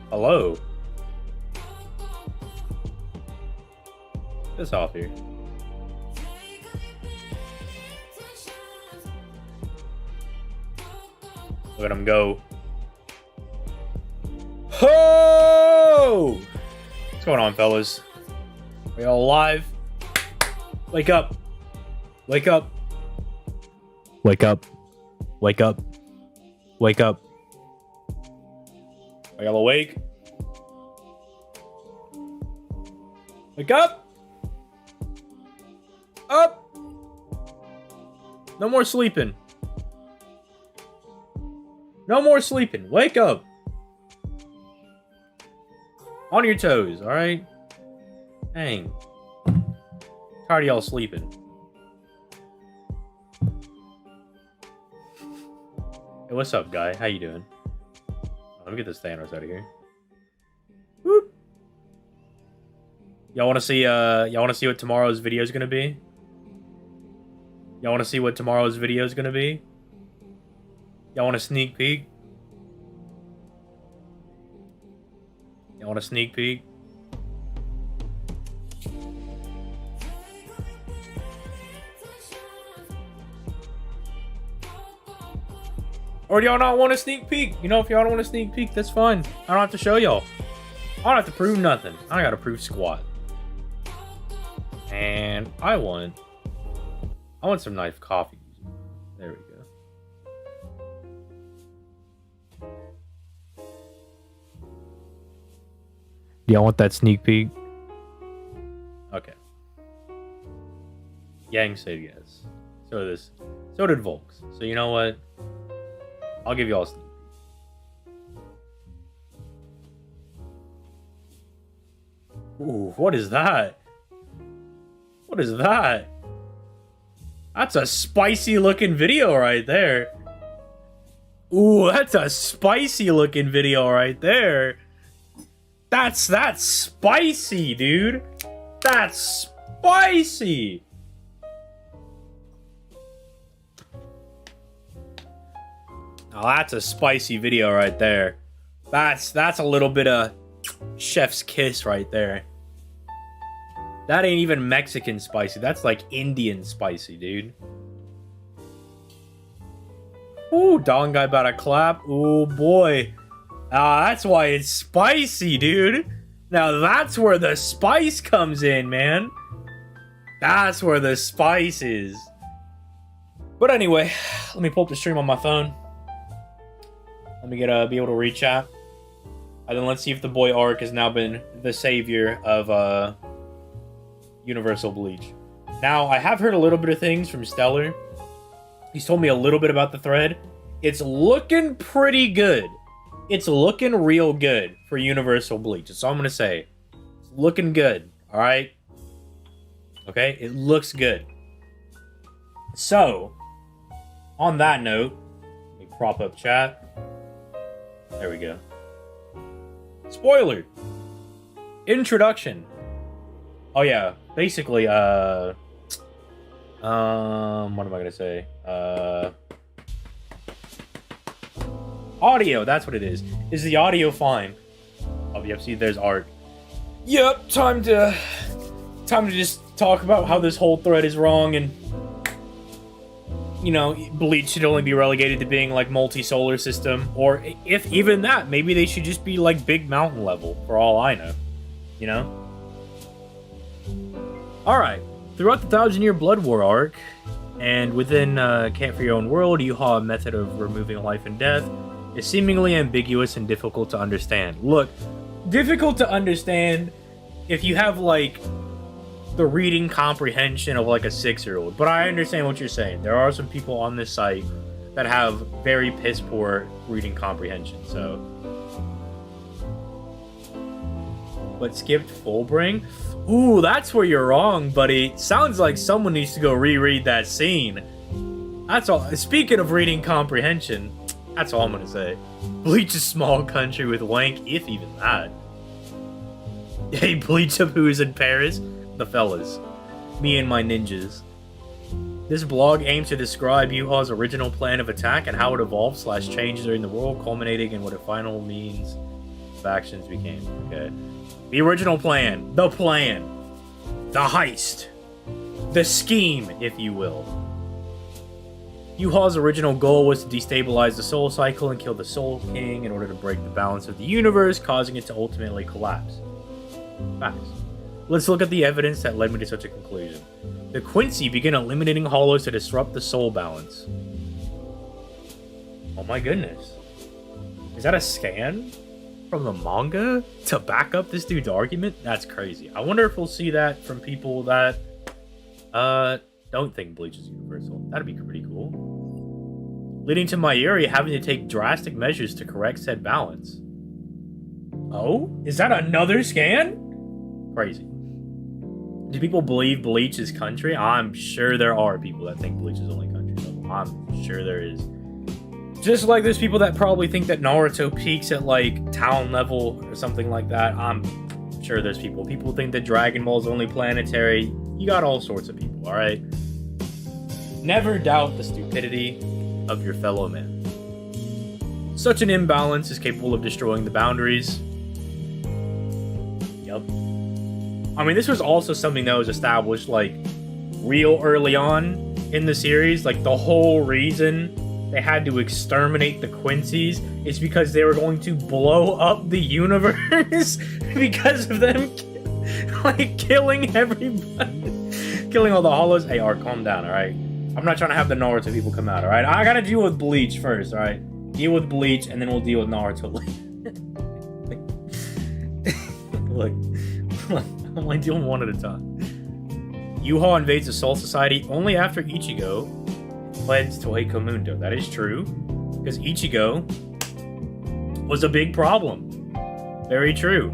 Hello. Get this off here. Look at him go. Ho! What's going on, fellas? Are y'all alive? Wake up. Wake up. Wake up. Wake up. Wake up. Are y'all awake? Wake up! Up! No more sleeping. No more sleeping. Wake up. On your toes, alright? Dang. Tired of y'all sleeping. Hey, what's up, guy? How you doing? Let me get this Thanos out of here. Whoop. Y'all wanna see what tomorrow's video is gonna be? Y'all wanna see what tomorrow's video is gonna be? Y'all want a sneak peek? Y'all want a sneak peek? Or do y'all not want a sneak peek? You know, if y'all don't want a sneak peek, that's fine. I don't have to show y'all. I don't have to prove nothing. I gotta prove squat. And I want some nice coffee. There we go. Do y'all want that sneak peek? Okay. Yang said yes. So did Volks. So you know what? I'll give y'all a sneak peek. Ooh, what is that? What is that? That's a spicy looking video right there. Ooh, that's a spicy looking video right there. That's spicy, dude. That's spicy. Oh, that's a spicy video right there. That's a little bit of chef's kiss right there. That ain't even Mexican spicy. That's like Indian spicy, dude. Ooh, Don guy about to clap. Ooh, boy. That's why it's spicy, dude. Now that's where the spice comes in, man. That's where the spice is. But anyway, let me pull up the stream on my phone. Let me be able to reach out. And then let's see if the boy Ark has now been the savior of Universal Bleach. Now, I have heard a little bit of things from Stellar. He's told me a little bit about the thread. It's looking pretty good. It's looking real good for Universal Bleach. That's all I'm going to say. It's looking good. Alright? Okay? It looks good. So, on that note, let me prop up chat. There we go. Spoiler. Introduction. Oh yeah, basically, what am I gonna say? Audio, that's what it is. Is the audio fine? Oh, yep, see, there's Ark. Yep, time to just talk about how this whole thread is wrong and, you know, Bleach should only be relegated to being, like, multi-solar system. Or, if even that, maybe they should just be, like, big mountain level, for all I know. You know? Alright, throughout the 1,000-year Blood War arc, and within Can't For Your Own World, Yuha method of removing life and death is seemingly ambiguous and difficult to understand. Look, difficult to understand if you have, like, the reading comprehension of, like, a 6-year-old. But I understand what you're saying. There are some people on this site that have very piss-poor reading comprehension, so... But skipped Fullbring? Ooh, that's where you're wrong, buddy. Sounds like someone needs to go reread that scene. That's all. Speaking of reading comprehension, that's all I'm gonna say. Bleach a small country with wank, if even that. Hey, Bleach of who's in Paris? The fellas. Me and my ninjas. This blog aims to describe Yuha's original plan of attack and how it evolved / changed during the world, culminating in what it final means factions became. Okay. The original plan. The plan. The heist. The scheme, if you will. Yuha's original goal was to destabilize the Soul Cycle and kill the Soul King in order to break the balance of the universe, causing it to ultimately collapse. Facts. Let's look at the evidence that led me to such a conclusion. The Quincy began eliminating hollows to disrupt the soul balance. Oh my goodness. Is that a scan from the manga to back up this dude's argument? That's crazy. I wonder if we'll see that from people that don't think Bleach is universal. That'd be pretty cool. Leading to Mayuri having to take drastic measures to correct said balance. Oh? Is that another scan? Crazy. Do people believe Bleach is country? I'm sure there are people that think Bleach is only country level. I'm sure there is. Just like there's people that probably think that Naruto peaks at like town level or something like that. I'm sure there's people. People think that Dragon Ball is only planetary. You got all sorts of people, alright? Never doubt the stupidity of your fellow man. Such an imbalance is capable of destroying the boundaries. Yup. I mean, this was also something that was established, like, real early on in the series. Like, the whole reason they had to exterminate the Quincy's is because they were going to blow up the universe because of them, like, killing everybody. Killing all the hollows. Hey, Art, calm down, alright? I'm not trying to have the Naruto people come out, alright? I gotta deal with Bleach first, alright? Deal with Bleach, and then we'll deal with Naruto later. Look. I'm only doing one at a time. Yuha invades the Soul Society only after Ichigo pledged Toei Mundo. That is true, because Ichigo was a big problem. Very true.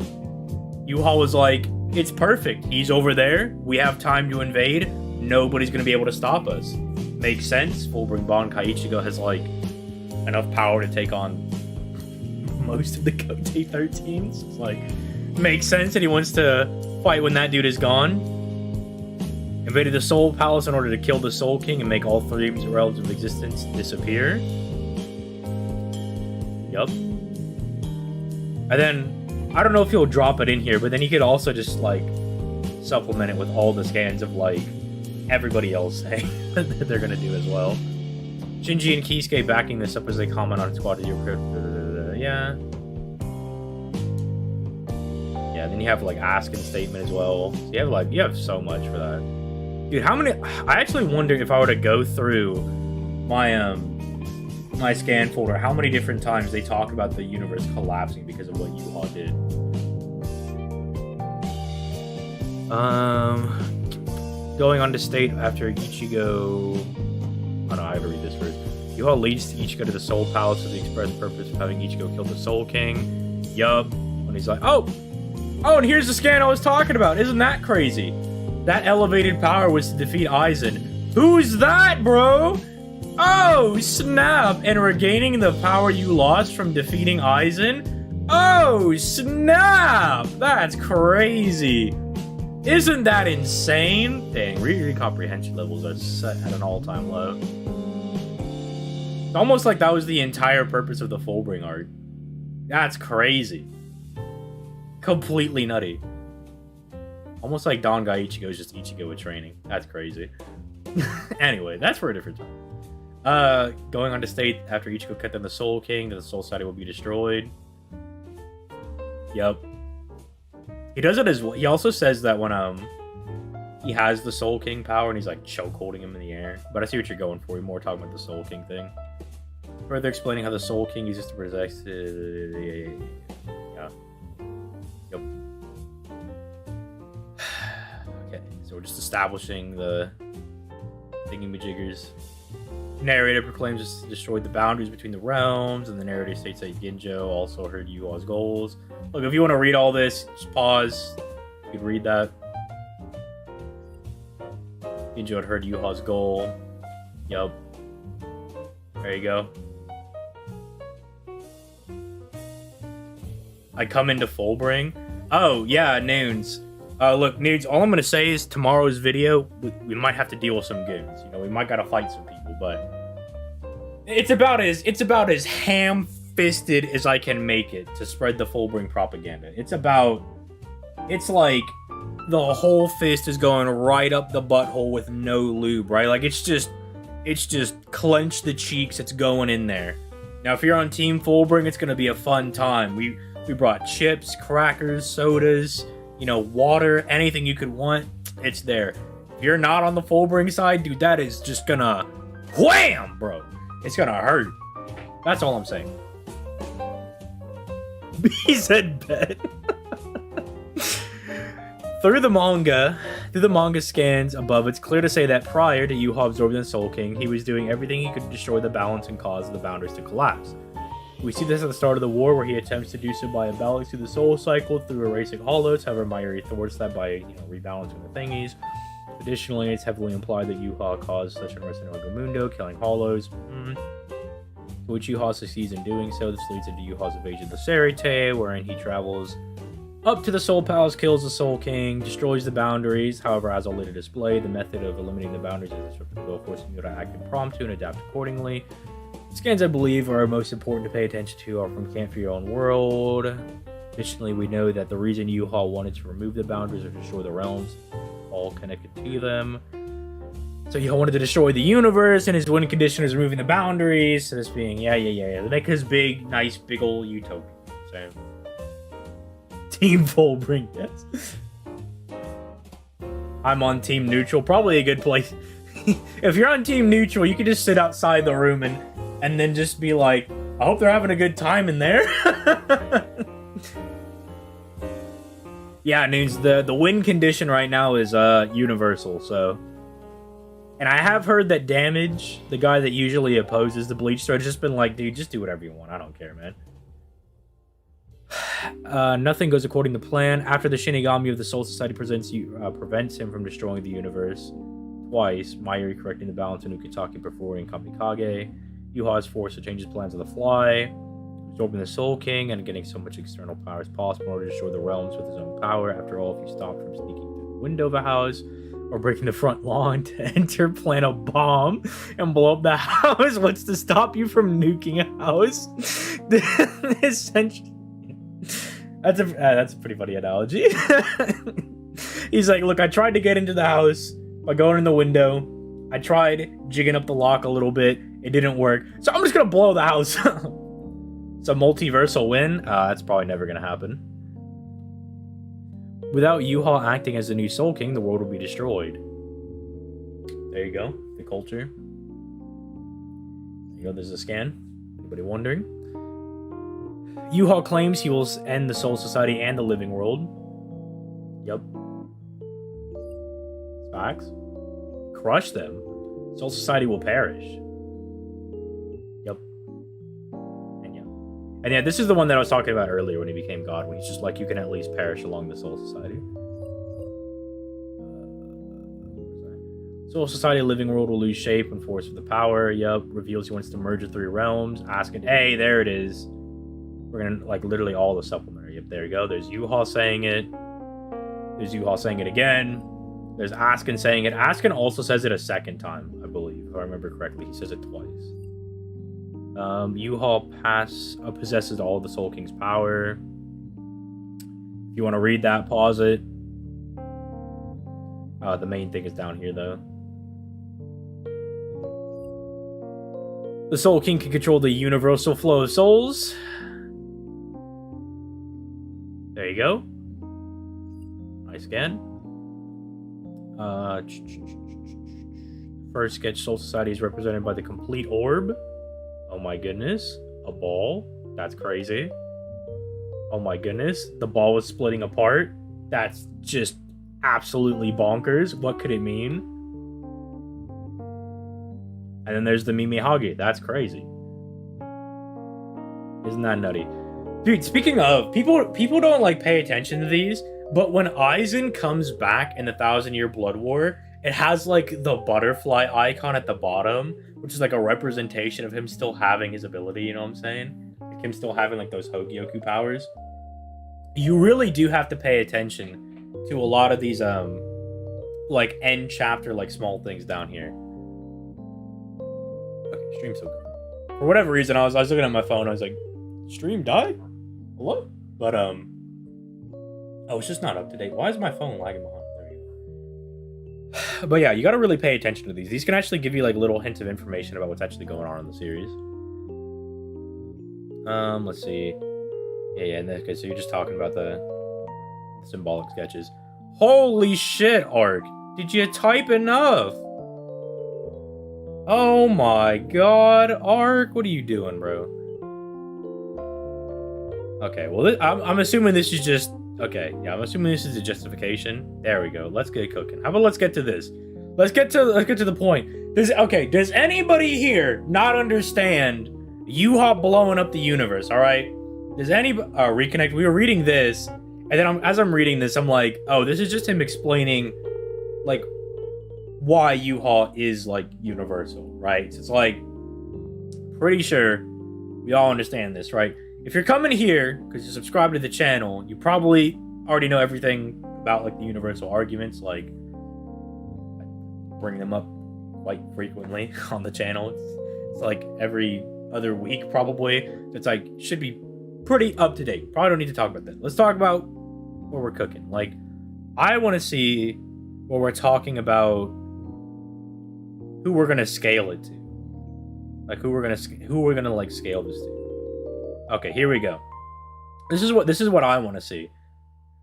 Yuha was like, it's perfect. He's over there. We have time to invade. Nobody's going to be able to stop us. Makes sense. Fullbring Bankai Ichigo has, like, enough power to take on most of the Kotei 13s. It's like, makes sense that he wants to fight when that dude is gone. Invaded the Soul Palace in order to kill the Soul King and make all three realms of existence disappear. Yup. And then, I don't know if he'll drop it in here, but then he could also just, like, supplement it with all the scans of, like, everybody else saying that they're gonna do as well. Shinji and Kisuke backing this up as they comment on Squad of your yeah. Yeah, then you have like ask and statement as well. So you have so much for that. Dude, how many I actually wonder if I were to go through my my scan folder, how many different times they talk about the universe collapsing because of what Yuha did. Going on to state after Ichigo... Oh no, I have to read this first. Yuha leads Ichigo to the Soul Palace with the express purpose of having Ichigo kill the Soul King. Yup. When he's like, oh, and here's the scan I was talking about. Isn't that crazy? That elevated power was to defeat Aizen. Who's that, bro? Oh, snap. And regaining the power you lost from defeating Aizen? Oh, snap. That's crazy. Isn't that insane? Dang, reading comprehension levels are set at an all-time low. It's almost like that was the entire purpose of the Fullbring arc. That's crazy. Completely nutty. Almost like Dangai Ichigo is just Ichigo with training. That's crazy. Anyway, that's for a different time. Going on to state after Ichigo cut down the Soul King, that the Soul Society will be destroyed. Yep. He does it as well. He also says that when he has the Soul King power and he's like choke holding him in the air. But I see what you're going for. You're more talking about the Soul King thing. Further explaining how the Soul King uses to protect. Yeah. Yep. Okay, so we're just establishing the thingy-majiggers. Narrator proclaims this destroyed the boundaries between the realms, and the narrator states that Ginjo also heard Yua's goals. Look, if you want to read all this, just pause. You can read that. Ginjo had heard Yuha's goal. Yup. There you go. I come into Fullbring. Oh, yeah, Noons. Look, nudes, all I'm gonna say is tomorrow's video, we might have to deal with some goons. You know, we might gotta fight some people, but it's about as ham-fisted as I can make it to spread the Fullbring propaganda. It's like the whole fist is going right up the butthole with no lube, right? Like it's just clench the cheeks, it's going in there. Now, if you're on Team Fullbring, it's gonna be a fun time. We brought chips, crackers, sodas, you know, water, anything you could want, it's there. If you're not on the Fullbring side, dude, that is just gonna wham, bro. It's gonna hurt. That's all I'm saying. He said bet. Through the manga scans above, it's clear to say that prior to Yuha absorbing the Soul King, he was doing everything he could to destroy the balance and cause the boundaries to collapse. We see this at the start of the war, where he attempts to do so by imbalancing the soul cycle through erasing hollows. However, Mayuri thwarts that by, rebalancing the thingies. Additionally, it's heavily implied that Yuha caused such unrest in Orgomundo, killing hollows. Which Yuha succeeds in doing so. This leads into Yuha's invasion of the Serite, wherein he travels up to the Soul Palace, kills the Soul King, destroys the boundaries. However, as all later displayed, the method of eliminating the boundaries is disruptive, forcing you to act impromptu and adapt accordingly. Scans, I believe, are most important to pay attention to are from Camp for Your Own World. Additionally, we know that the reason Yuha wanted to remove the boundaries or destroy the realms all connected to them. So Yuha wanted to destroy the universe, and his win condition is removing the boundaries. So this being, yeah. Make his big, nice, big ol' utopia. So, Team Fullbring, yes. I'm on Team Neutral. Probably a good place. If you're on Team Neutral, you can just sit outside the room and then just be like, I hope they're having a good time in there. Yeah, Nunes, the win condition right now is universal, so. And I have heard that Damage, the guy that usually opposes the Bleach thread, has just been like, dude, just do whatever you want. I don't care, man. Nothing goes according to plan. After the Shinigami of the Soul Society prevents him from destroying the universe twice, Mayuri correcting the balance in Ukitake performing Kamikage. Yuha is forced to change his plans on the fly, absorbing the Soul King and getting so much external power as possible in order to destroy the realms with his own power. After all, if you stop from sneaking through the window of a house or breaking the front lawn to enter, plant a bomb, and blow up the house, what's to stop you from nuking a house? Essentially, that's a pretty funny analogy. He's like, look, I tried to get into the house by going in the window. I tried jigging up the lock a little bit. It didn't work. So I'm just going to blow the house. It's a multiversal win. That's probably never going to happen. Without Yuha acting as the new Soul King, the world will be destroyed. There you go. The culture. There you go. There's a scan. Anybody wondering? Yuha claims he will end the Soul Society and the living world. Yep. Facts. Crush them. Soul Society will perish. Yep. And yeah, this is the one that I was talking about earlier when he became God, when he's just like, you can at least perish along the Soul Society. Soul Society living world will lose shape and force with the power. Yep. Reveals he wants to merge the three realms. Asking, hey, there it is. We're gonna, like, literally all the supplementary. Yep, there you go. There's Yuha saying it. There's Yuha saying it again. There's Askin saying it. Askin also says it a second time, I believe. If I remember correctly, he says it twice. Yuha possesses all of the Soul King's power. If you want to read that, pause it. The main thing is down here, though. The Soul King can control the universal flow of souls. There you go. Nice scan. First sketch, Soul Society is represented by the complete orb. Oh my goodness. A ball. That's crazy. Oh my goodness. The ball was splitting apart. That's just absolutely bonkers. What could it mean? And then there's the Mimihage. That's crazy. Isn't that nutty? Dude, speaking of, people don't like pay attention to these, but when Aizen comes back in the 1,000-Year Blood War, it has like the butterfly icon at the bottom, which is like a representation of him still having his ability, you know what I'm saying? Like him still having like those Hogyoku powers. You really do have to pay attention to a lot of these like end chapter like small things down here. Okay, stream's so good. For whatever reason, I was looking at my phone. I was like, stream died? Hello? But oh, it's just not up to date. Why is my phone lagging behind? There we go. But yeah, you got to really pay attention to these. These can actually give you like little hints of information about what's actually going on in the series. Let's see. Yeah, okay, so you're just talking about the symbolic sketches. Holy shit, Ark! Did you type enough? Oh my god, Ark, what are you doing, bro? Okay, well, I'm assuming this is just... Okay, yeah, I'm assuming this is a justification. There we go. Let's get cooking. How about let's get to this? Let's get to the point. Does anybody here not understand Yuha blowing up the universe, alright? Does anybody... reconnect. We were reading this, and then as I'm reading this, I'm like, oh, this is just him explaining, like, why Yuha is, like, universal, right? So it's like, pretty sure we all understand this, right? If you're coming here because you subscribe to the channel, you probably already know everything about, like, the universal arguments, like, I bring them up quite frequently on the channel. It's like every other week, probably. It's like, should be pretty up to date. Probably don't need to talk about that. Let's talk about what we're cooking. Like, I want to see what we're talking about, who we're gonna scale it to. Like, who we're gonna like scale this to. Okay, here we go. This is what I want to see.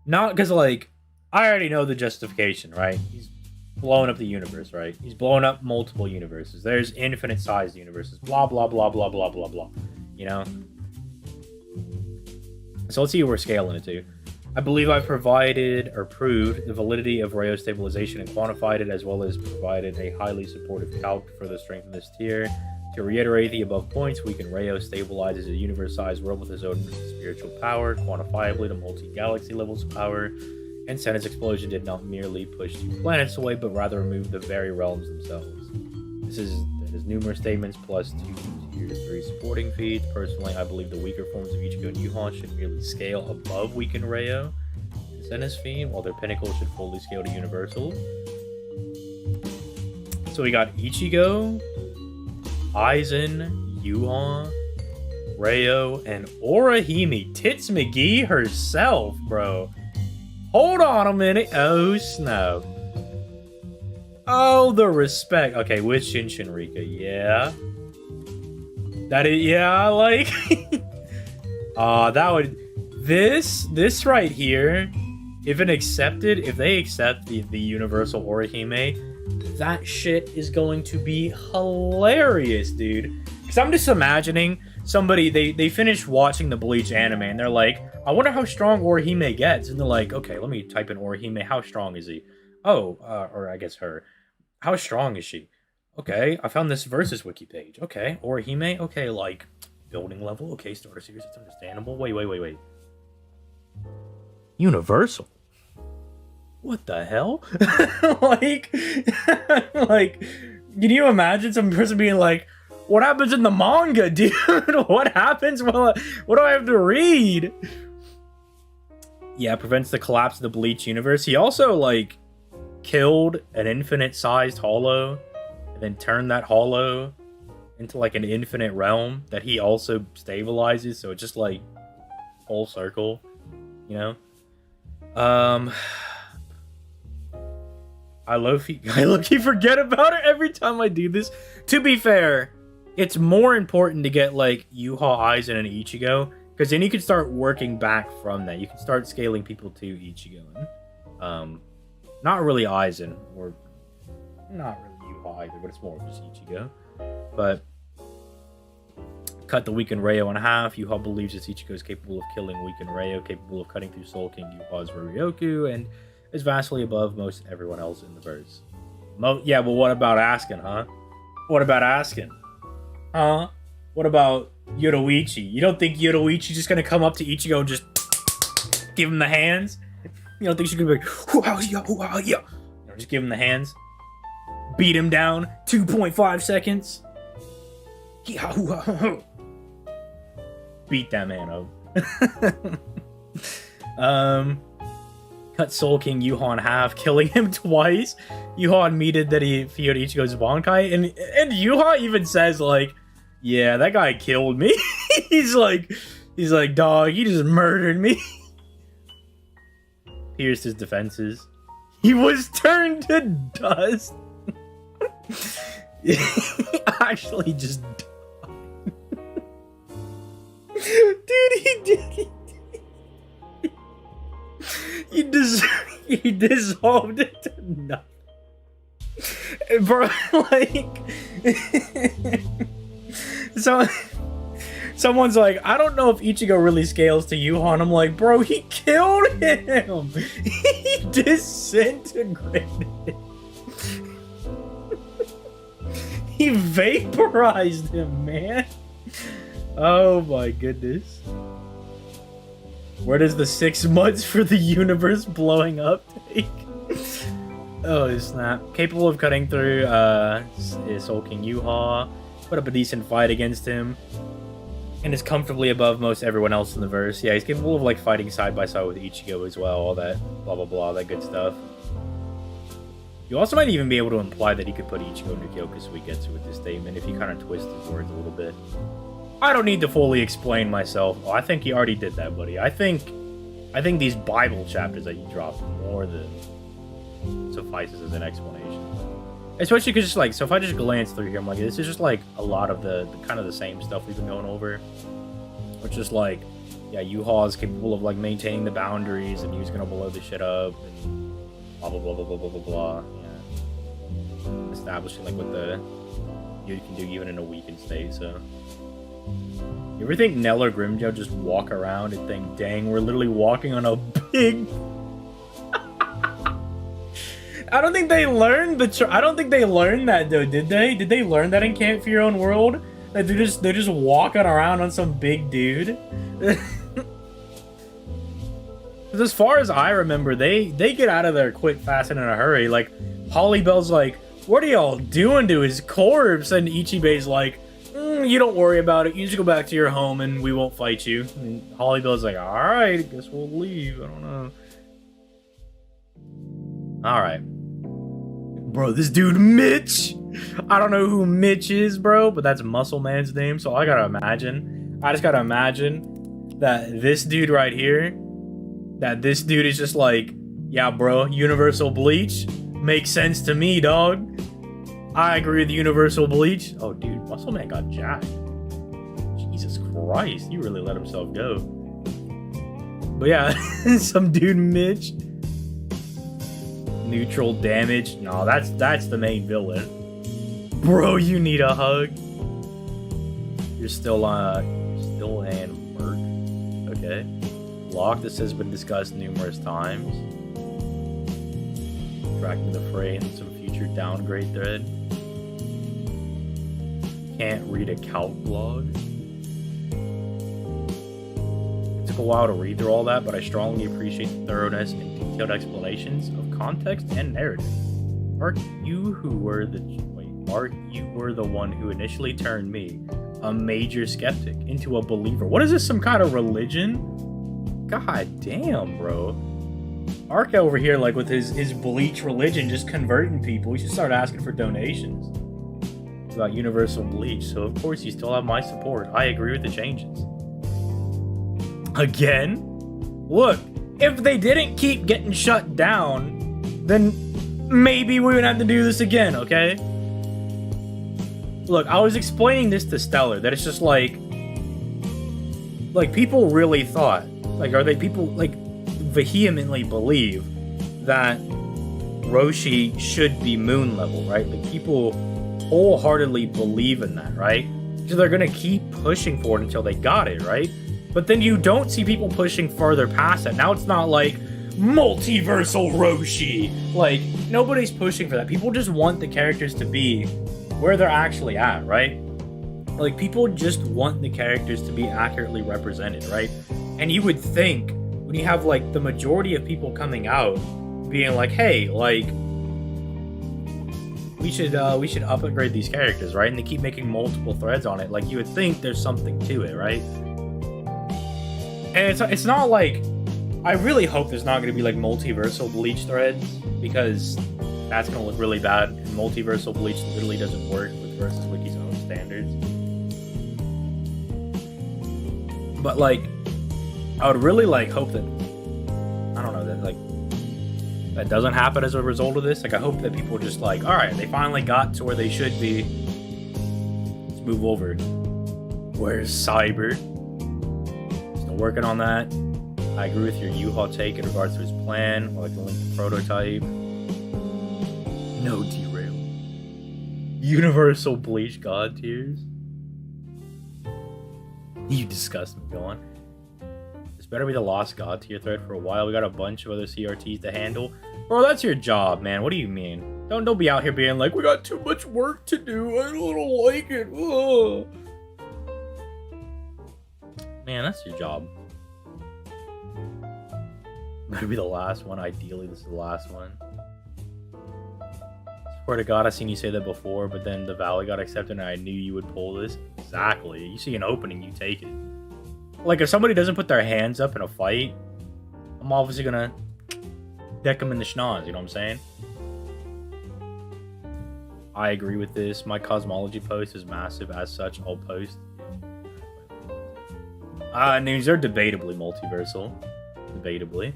Not because, like, I already know the justification, right? He's blowing up the universe, right? He's blowing up multiple universes. There's infinite sized universes. Blah blah blah blah blah blah blah. You know. So let's see who we're scaling it to. I believe I've provided or proved the validity of Rayo stabilization and quantified it, as well as provided a highly supportive calc for the strength of this tier. To reiterate the above points, Weakened Rayo stabilizes a universe-sized world with its own spiritual power, quantifiably to multi-galaxy levels of power, and Sena's explosion did not merely push 2 planets away, but rather removed the very realms themselves. That is numerous statements plus 2 tier 3 supporting feeds. Personally, I believe the weaker forms of Ichigo and Yuha should merely scale above Weakened Rayo and Sena's feed, while their pinnacles should fully scale to universal. So we got Ichigo, Aizen, Yuha, Rayo, and Orihime. Tits McGee herself, bro. Hold on a minute. Oh, snap. Oh, the respect. Okay, with Shinrika, yeah. That is, yeah, like... that would... This right here, if they accept the universal Orihime, that shit is going to be hilarious, dude. Because I'm just imagining somebody, they finish watching the Bleach anime, and they're like, I wonder how strong Orihime gets. And they're like, okay, let me type in Orihime. How strong is he? Oh, or I guess her. How strong is she? Okay, I found this versus wiki page. Okay, Orihime. Okay, like, building level. Okay, starter series. It's understandable. Wait. Universal? What the hell? like, can you imagine some person being like, what happens in the manga, dude? What happens? What do I have to read? Yeah, prevents the collapse of the Bleach universe. He also, like, killed an infinite-sized hollow, and then turned that hollow into, like, an infinite realm that he also stabilizes, so it's just, like, full circle, you know? I low-key forget about it every time I do this. To be fair, it's more important to get, like, Yuha, Aizen, and Ichigo, because then you can start working back from that. You can start scaling people to Ichigo. Not really Aizen, or not really Yuha either, but it's more just Ichigo. But cut the Weakened Rayo in half. Yuha believes that Ichigo is capable of killing Weakened Rayo, capable of cutting through Soul King Yuha's Ruryoku, and is vastly above most everyone else in the verse. Yeah, but what about Askin, huh? What about Askin? Huh? What about Yoruichi? You don't think Yoruichi's just gonna come up to Ichigo and just give him the hands? You don't think she's gonna be like, hoo-ah-yeah. You know, just give him the hands? Beat him down 2.5 seconds? Beat that man up. cut Soul King Yuha in half, killing him twice. Yuha admitted that he feared Ichigo's Bankai, and Yuha even says, like, yeah, that guy killed me. he's like, dog, he just murdered me. Pierced his defenses. He was turned to dust. He actually just died. Dude, he did. He dissolved it to nothing. Bro, like... So... Someone's like, I don't know if Ichigo really scales to Yuha. And I'm like, bro, he killed him. He disintegrated. He vaporized him, man. Oh my goodness. Where does the 6 months for the universe blowing up take? Oh snap. Capable of cutting through is Soul King Yuha. Put up a decent fight against him. And is comfortably above most everyone else in the verse. Yeah, he's capable of like fighting side by side with Ichigo as well. All that blah blah blah, that good stuff. You also might even be able to imply that he could put Ichigo into Kyokusui with this statement if you kind of twist his words a little bit. I don't need to fully explain myself. Oh, I think he already did that, buddy. I think these Bible chapters that you dropped more than suffices as an explanation. Especially because, like, so if I just glance through here, I'm like, this is just, like, a lot of the kind of the same stuff we've been going over. Which is, like, yeah, Yuha is capable of, like, maintaining the boundaries, and he's gonna blow this shit up, and blah, blah, blah, blah, blah, blah, blah, blah. Yeah. Establishing, like, what you can do even in a weakened state, so. You ever think Nell or Grimmjow just walk around and think, dang, we're literally walking on a big... I don't think they learned I don't think they learned that though, did they? Did they learn that in Camp For Your Own World? That they're just walking around on some big dude? Because as far as I remember, they get out of there quick, fast, and in a hurry. Like, Hollybell's like, what are y'all doing to his corpse? And Ichibei's like, you don't worry about it. You just go back to your home and we won't fight you. And Hollybell's like, alright, guess we'll leave. I don't know. Alright. Bro, this dude Mitch. I don't know who Mitch is, bro, but that's Muscle Man's name. So I just gotta imagine that this dude right here, this dude is just like, yeah, bro, Universal Bleach makes sense to me, dog. I agree with Universal Bleach. Oh, dude, Muscle Man got jacked. Jesus Christ, he really let himself go. But yeah, some dude Mitch. Neutral damage. No, that's the main villain. Bro, you need a hug. You're still in Merc. Okay. Lock, this has been discussed numerous times. Tracking the fray in some future downgrade thread. Can't read a calc blog. It took a while to read through all that, but I strongly appreciate the thoroughness and detailed explanations of context and narrative. Mark, you were the one who initially turned me, a major skeptic, into a believer. What is this, some kind of religion? God damn, bro. Arca over here, like, with his Bleach religion, just converting people. We should start asking for donations. It's about Universal Bleach, so of course you still have my support. I agree with the changes. Again? Look, if they didn't keep getting shut down, then maybe we would have to do this again, okay? Look, I was explaining this to Stellar, that it's just like people really thought, like, are they people, like, vehemently believe that Roshi should be moon level, right? Like, people wholeheartedly believe in that, right? So they're gonna keep pushing for it until they got it, right? But then you don't see people pushing further past that. Now it's not like multiversal Roshi. Like, nobody's pushing for that. People just want the characters to be where they're actually at, right? Like, people just want the characters to be accurately represented, right? And you would think, when you have, like, the majority of people coming out being like, hey, like, we should upgrade these characters, right? And they keep making multiple threads on it. Like, you would think there's something to it, right? And it's not like I really hope there's not going to be like multiversal Bleach threads, because that's going to look really bad. And multiversal Bleach literally doesn't work with versus Wiki's own standards. But like, I would really like hope that, I don't know, that like that doesn't happen as a result of this. Like, I hope that people are just like, all right, they finally got to where they should be. Let's move over. Where's Cyber? Still working on that. I agree with your U-Haul take in regards to his plan, or like the link to prototype. No derail. Universal Bleach God tiers. You disgust me, go on. This better be the Lost God tier thread for a while. We got a bunch of other CRTs to handle. Bro, that's your job, man. What do you mean? Don't be out here being like, we got too much work to do. I don't like it. Ugh. Man, that's your job. Better be the last one. Ideally, this is the last one. Swear to God, I've seen you say that before, but then the Valley got accepted and I knew you would pull this. Exactly. You see an opening, you take it. Like, if somebody doesn't put their hands up in a fight, I'm obviously gonna deck them in the schnoz, you know what I'm saying? I agree with this. My cosmology post is massive. As such, I'll post. News are debatably multiversal. Debatably.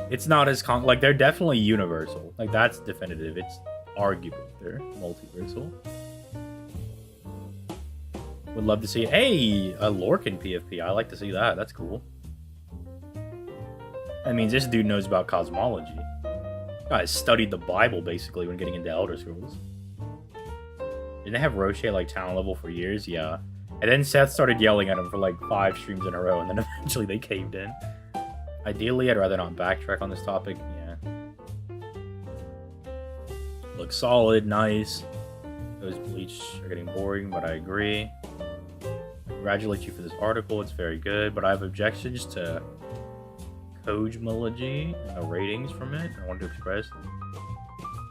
It's not as like, they're definitely universal. Like, that's definitive. It's arguable they're multiversal. Would love to see, hey, a Lorcan PFP. I like to see that. That's cool. That means this dude knows about cosmology. Guy studied the Bible basically when getting into Elder Scrolls. Didn't they have Roche at like talent level for years? Yeah. And then Seth started yelling at him for like 5 streams in a row, and then eventually they caved in. Ideally, I'd rather not backtrack on this topic. Yeah. Looks solid, nice. Those Bleach are getting boring, but I agree. I congratulate you for this article. It's very good, but I have objections to cosmology and the ratings from it. I want to express.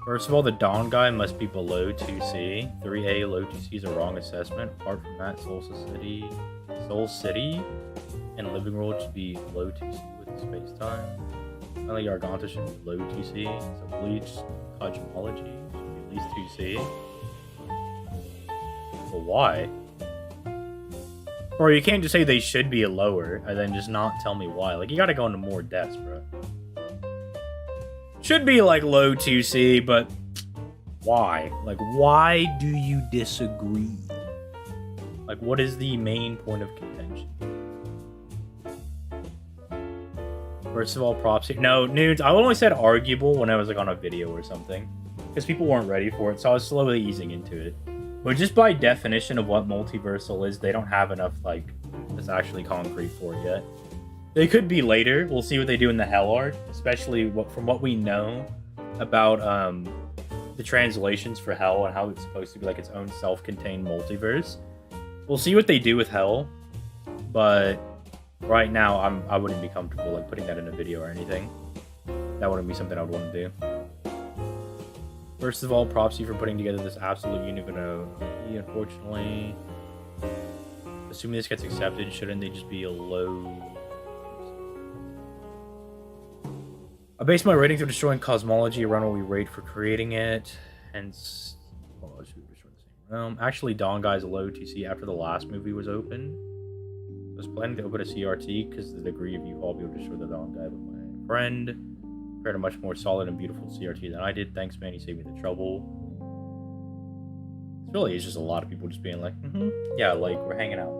First of all, the Dawn guy must be below 2C. 3A low 2C is a wrong assessment. Apart from that, Soul City and Living World should be low 2C with space-time. Finally, Arganta should be low 2C. So Bleach, cosmology should be at least 2C. But why? Or you can't just say they should be a lower and then just not tell me why. Like, you gotta go into more depths, bro. Should be like low 2C, but why? Like, why do you disagree? Like, what is the main point of contention? First of all, props here. No, nudes. I only said arguable when I was like on a video or something, because people weren't ready for it, so I was slowly easing into it. But just by definition of what multiversal is, they don't have enough like that's actually concrete for it yet. They could be later. We'll see what they do in the Hell arc, especially from what we know about the translations for Hell and how it's supposed to be like its own self-contained multiverse. We'll see what they do with Hell, but right now I wouldn't be comfortable like putting that in a video or anything. That wouldn't be something I would want to do. First of all, props to you for putting together this absolute universe. Unfortunately, assuming this gets accepted, shouldn't they just be a low? I base my ratings on destroying cosmology around what we rate for creating it, hence, well, I should be destroying the same realm. Actually, Dawn Guy's low TC after the last movie was open. I was planning to open a CRT because the degree of U-Haul be able to destroy the Dawn Guy, but my friend prepared a much more solid and beautiful CRT than I did. Thanks, man. You saved me the trouble. It really is just a lot of people just being like, yeah, like, we're hanging out.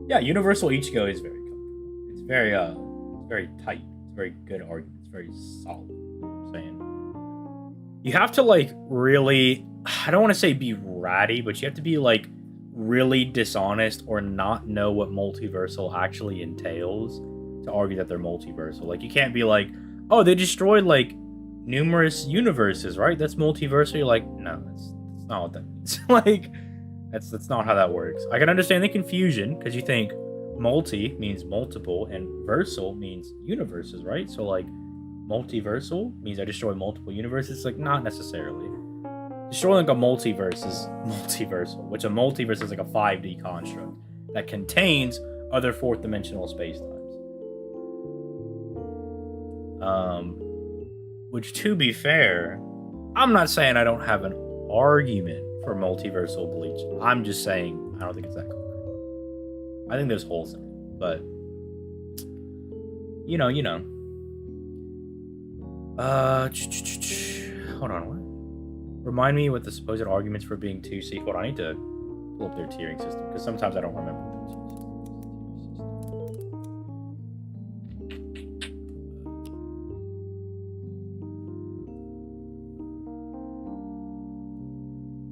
Yeah, Universal Ichigo is very comfortable. It's very tight. It's very good argument. It's very solid. You know what I'm saying? You have to, like, really, I don't want to say be ratty, but you have to be, like, really dishonest or not know what multiversal actually entails to argue that they're multiversal. Like, you can't be like, oh, they destroyed, like, numerous universes, right? That's multiversal. You're like, no, that's not what that means. Like, that's not how that works. I can understand the confusion, because you think multi means multiple, and versal means universes, right? So, like, multiversal means I destroy multiple universes. Like, not necessarily. Destroying like a multiverse is multiversal, which a multiverse is like a 5D construct that contains other fourth dimensional spacetimes. Which, to be fair, I'm not saying I don't have an argument for multiversal Bleach. I'm just saying I don't think it's that cool. I think there's holes in it, but you know. Hold on, what? Remind me what the supposed arguments for being 2C. Hold on, I need to pull up their tiering system because sometimes I don't remember their tiering system.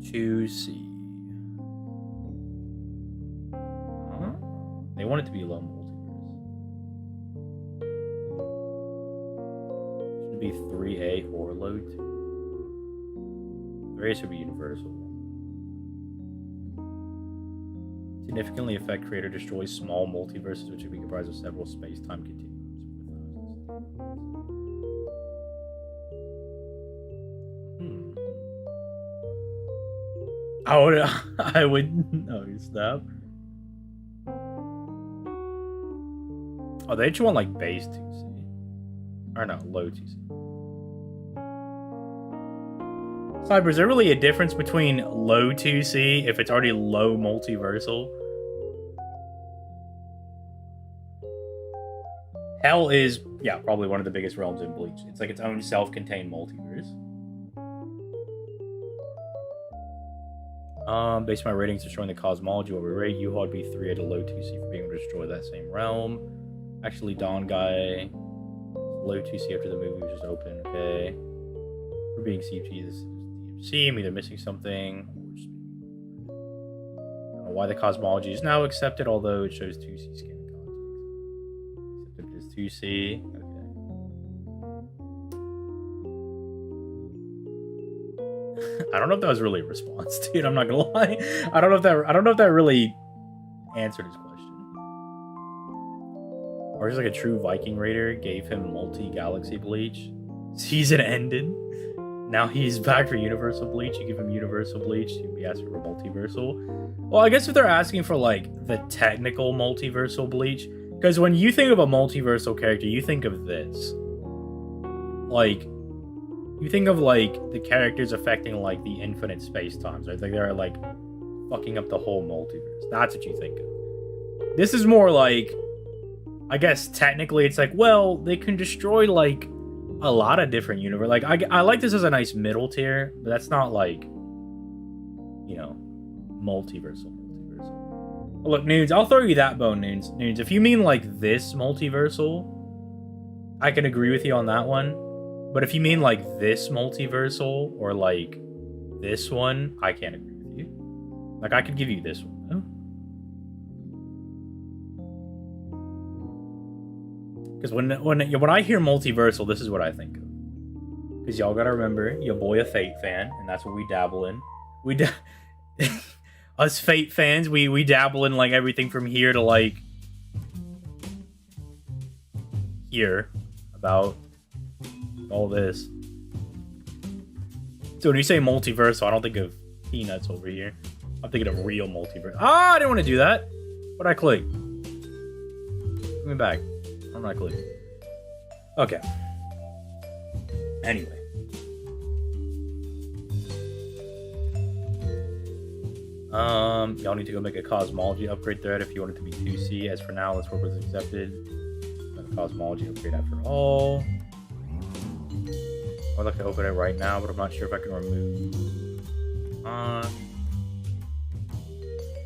2C. Huh? They want it to be low multiverse. Should be 3A or low 2. 3A should be universal. Significantly affect creator destroys small multiverses, which would be comprised of several space-time continuums. I would notice that. Oh, they just want like base 2C. Or no, low 2C. Cyber, is there really a difference between low 2C if it's already low multiversal? Hell is, yeah, probably one of the biggest realms in Bleach. It's like its own self-contained multiverse. Based on my ratings destroying the cosmology, what we rate you would be 3A to low 2C for being able to destroy that same realm. Actually, Don Guy, low 2C after the movie was just open, okay. For being CG, this is DMC, I'm either missing something, or just... I don't know why the cosmology is now accepted, although it shows 2C skin in context. Accepted as 2C, okay. I don't know if that was really a response, dude. I'm not gonna lie. I don't know if that really answered his question. Or just like a true Viking Raider gave him multi-galaxy Bleach. Season ended. Now he's back for Universal Bleach. You give him Universal Bleach, you'd be asking for multiversal. Well, I guess if they're asking for like the technical multiversal Bleach, because when you think of a multiversal character, you think of this. Like, you think of, like, the characters affecting, like, the infinite space-times, right? Like, they're, like, fucking up the whole multiverse. That's what you think of. This is more like, I guess, technically, it's like, well, they can destroy, like, a lot of different universes. Like, I like this as a nice middle tier, but that's not, like, you know, multiversal. Well, look, Nudes, I'll throw you that bone, Nudes. Nudes, if you mean, like, this multiversal, I can agree with you on that one. But if you mean like this multiversal or like this one, I can't agree with you. Like I could give you this one. No? Because when I hear multiversal, this is what I think of. Because y'all gotta remember, your boy a Fate fan, and that's what we dabble in. Us Fate fans, we dabble in like everything from here to like here about all this. So when you say multiverse, I don't think of peanuts over here. I'm thinking of real multiverse. Ah, I didn't want to do that. What'd I click? Give me back. I'm not clicking. Okay. Anyway. Y'all need to go make a cosmology upgrade thread if you want it to be 2C. As for now, let's work with accepted. A cosmology upgrade after all. I'd like to open it right now, but I'm not sure if I can remove.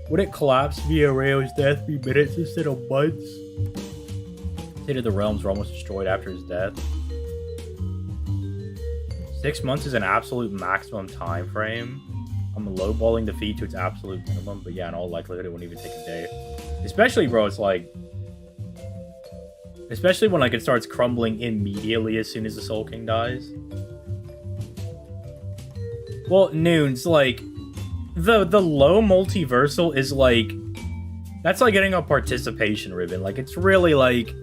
Would it collapse via Rayo's death be minutes instead of months? State of the realms were almost destroyed after his death. 6 months is an absolute maximum time frame. I'm lowballing the feed to its absolute minimum, but yeah, in all likelihood, it wouldn't even take a day. Especially, bro, it's like... Especially when like it starts crumbling immediately as soon as the Soul King dies. Well, Noons, like the low multiversal is like that's like getting a participation ribbon. Like it's really like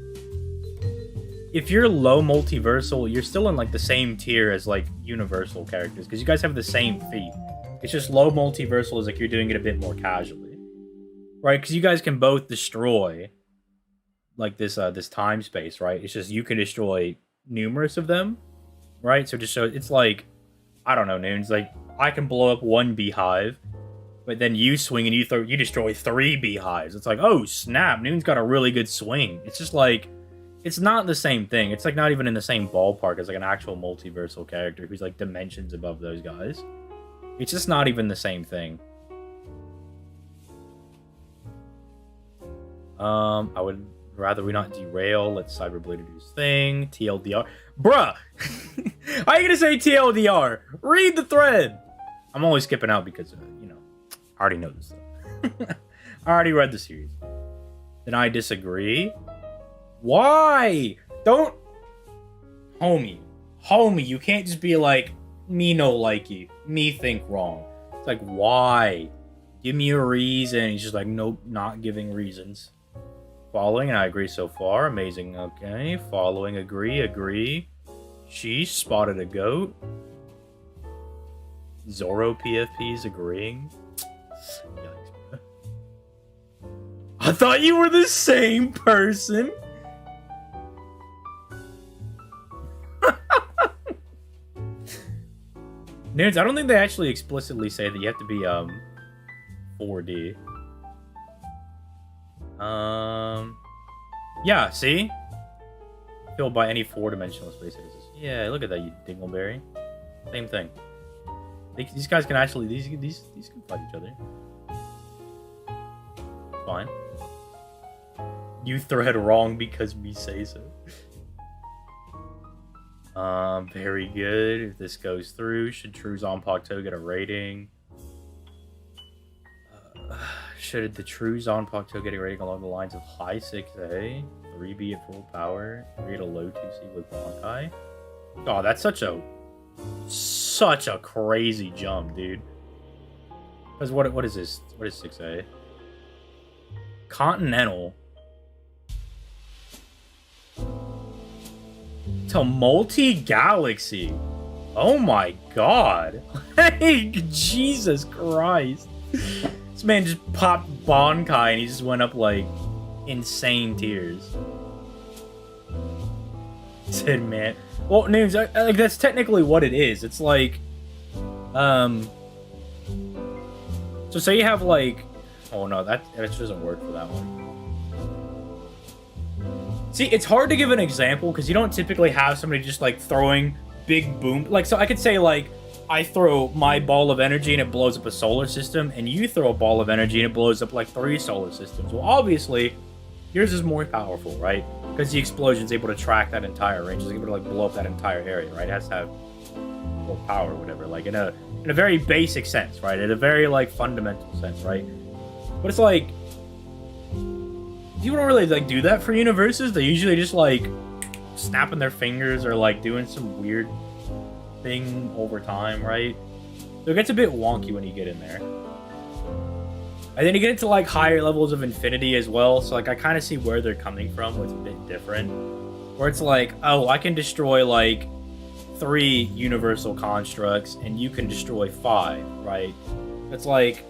if you're low multiversal, you're still in like the same tier as like universal characters because you guys have the same feat. It's just low multiversal is like you're doing it a bit more casually. right? Because you guys can both destroy like this time space, right? It's just you can destroy numerous of them, right? So just so it's like I don't know, Noons. Like I can blow up one beehive, but then you swing and you destroy 3 beehives. It's like, oh snap, Noon's got a really good swing. It's just like it's not the same thing. It's like not even in the same ballpark as like an actual multiversal character who's like dimensions above those guys. It's just not even the same thing. I would rather we not derail. Let Cyberblade do his thing. TLDR. Bruh! How are you gonna say TLDR? Read the thread! I'm only skipping out because, you know, I already know this stuff. I already read the series. Then I disagree. Why? Don't... Homie, you can't just be like, me no like you, me think wrong. It's like, why? Give me a reason. He's just like, nope, not giving reasons. Following, and I agree so far. Amazing, okay. Following, agree. She spotted a goat. Zoro PFP's agreeing. Yikes, bro. I thought you were the same person. Nerds, I don't think they actually explicitly say that you have to be 4D. Yeah, see? Filled by any 4-dimensional space axis. Yeah, look at that, you dingleberry. Same thing. These guys can actually these can fight each other. Fine. You thread wrong because we say so. Very good. If this goes through, should True Zanpakuto get a rating? Should the True Zanpakuto get a rating along the lines of high 6A, 3B at full power, 3 at a low 2C with Bankai? Oh, that's such a crazy jump, dude. Because what is this? What is 6A? Continental to multi-galaxy. Oh my god. Hey, Jesus Christ. This man just popped Bankai and he just went up like insane tiers. Said man. Well, names like that's technically what it is. It's like so say you have like oh no, that doesn't work for that one. See, it's hard to give an example because you don't typically have somebody just like throwing big boom. Like, so I could say like, I throw my ball of energy and it blows up a solar system, and you throw a ball of energy and it blows up like 3 solar systems. Well, obviously, yours is more powerful, right? Because the explosion's able to track that entire range. It's able to like blow up that entire area, right? It has to have more power or whatever, like in a very basic sense, right? In a very like fundamental sense, right? But it's like, people don't really like do that for universes. They usually just like snapping their fingers or like doing some weird thing over time, right? So it gets a bit wonky when you get in there. And then you get into like higher levels of infinity as well. So like I kind of see where they're coming from, what's a bit different. Where it's like, oh, I can destroy like 3 universal constructs and you can destroy 5, right? It's like,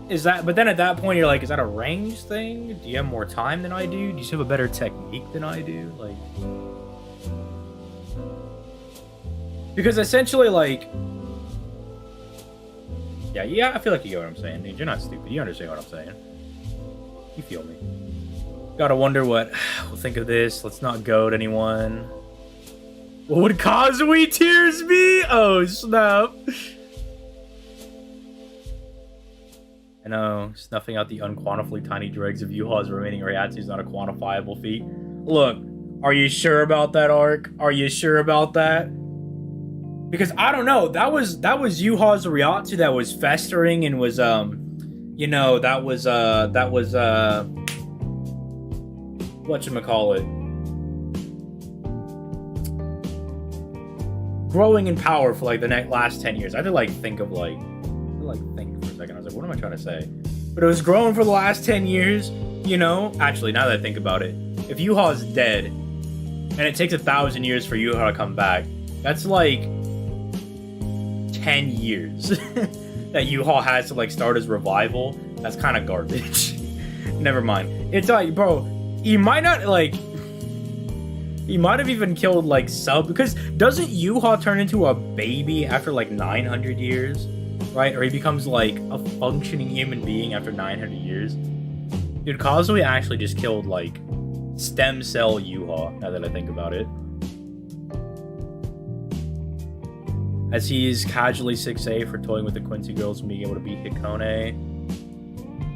is that, but then at that point you're like, is that a range thing? Do you have more time than I do? Do you have a better technique than I do? Like, because essentially like, yeah, I feel like you get what I'm saying, dude. You're not stupid. You understand what I'm saying. You feel me. Gotta wonder what we'll think of this. Let's not goad anyone. What would Kazui tears be? Oh, snap. I know, snuffing out the unquantifiably tiny dregs of Yuha's remaining Ryatsu is not a quantifiable feat. Look, are you sure about that, Ark? Are you sure about that? Because I don't know, that was Yuha's Ryatsu that was festering and was you know, that was whatchamacallit, growing in power for like the last 10 years. I had to like think for a second. I was like, what am I trying to say? But it was growing for the last 10 years, you know? Actually, now that I think about it, if Yuha is dead, and it takes 1,000 years for Yuha to come back, that's like 10 years. that U-Haul has to like start his revival, that's kind of garbage. Never mind. It's like, bro, he might not like. He might have even killed like Sub, because doesn't U-Haul turn into a baby after like 900 years, right? Or he becomes like a functioning human being after 900 years. Dude, Kazuya actually just killed like stem cell U-Haul, now that I think about it. As he is casually 6A for toying with the Quincy girls and being able to beat Hikone.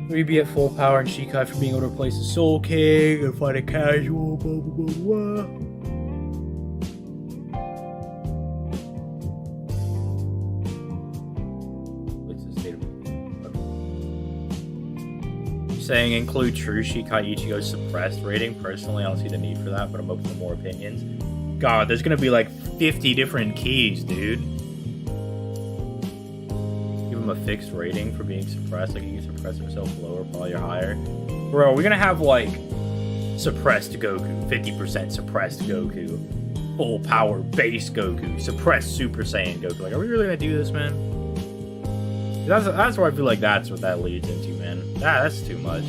3B at full power and Shikai for being able to replace the Soul King and fight a casual, blah blah blah blah. Saying include true Shikai Ichigo's suppressed rating. Personally, I don't see the need for that, but I'm open to more opinions. God, there's gonna be like 50 different keys, dude. Give him a fixed rating for being suppressed. Like, he can suppress himself lower, probably or higher. Bro, we're gonna have like suppressed Goku, 50% suppressed Goku, full power base Goku, suppressed Super Saiyan Goku. Like, are we really gonna do this, man? That's where I feel like that's what that leads into, man. That's too much.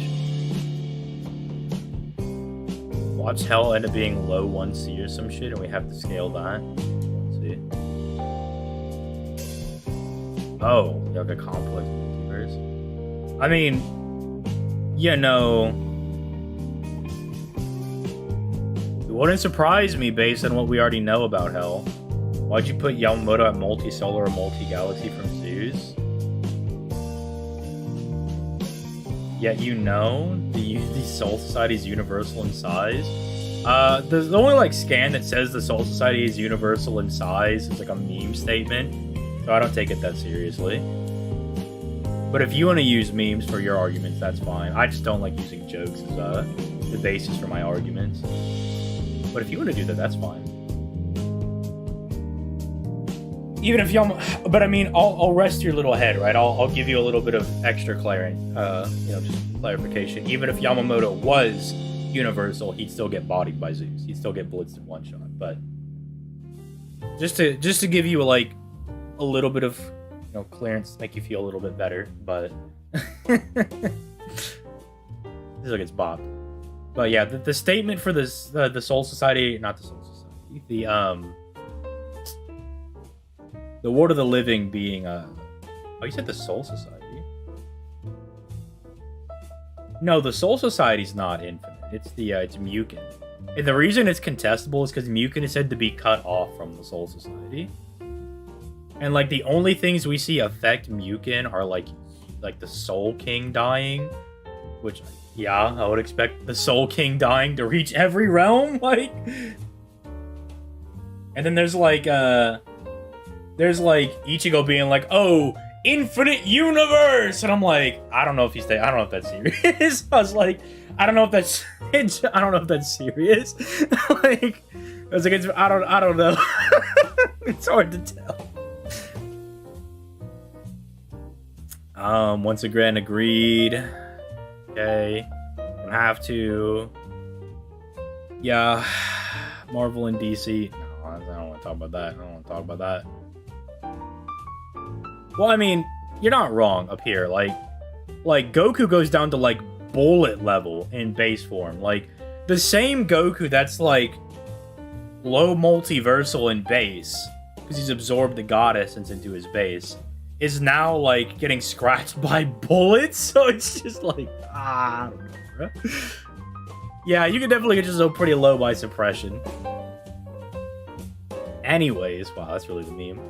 Watch Hell end up being low 1C or some shit, and we have to scale that. 1C. Oh, like a complex multiverse. I mean, you know, it wouldn't surprise me based on what we already know about Hell. Why'd you put Yamamoto at multi-solar or multi-galaxy from Zeus? Yet you know the Soul Society is universal in size. There's only like scan that says the Soul Society is universal in size. It's like a meme statement, so I don't take it that seriously. But if you want to use memes for your arguments, that's fine. I just don't like using jokes as the basis for my arguments. But if you want to do that, that's fine. Even if y'all, but I mean, I'll rest your little head, right? I'll give you a little bit of extra clarity, just clarification. Even if Yamamoto was universal, he'd still get bodied by Zeus. He'd still get blitzed in one shot. But just to give you a little bit of clearance, make you feel a little bit better. But this is like it's Bob. But yeah, the statement for this the Soul Society, not the Soul Society, the World of the Living being oh, you said the Soul Society? No, the Soul Society's not infinite. It's it's Mukin. And the reason it's contestable is because Mukin is said to be cut off from the Soul Society. And like the only things we see affect Mukin are like the Soul King dying, which yeah, I would expect the Soul King dying to reach every realm, like. And then there's Ichigo being like, "Oh, infinite universe," and I'm like, I don't know if that's serious. I was like, I don't know if that's serious. Like, I was like, I don't know. It's hard to tell. Once again, agreed. Okay, don't have to. Yeah, Marvel and DC. No, I don't want to talk about that. Well, I mean, you're not wrong up here. Like Goku goes down to like bullet level in base form. Like the same Goku that's like low multiversal in base because he's absorbed the god essence into his base is now like getting scratched by bullets. So it's just like I don't know, bro. Yeah, you can definitely get yourself pretty low by suppression. Anyways, wow, that's really the meme.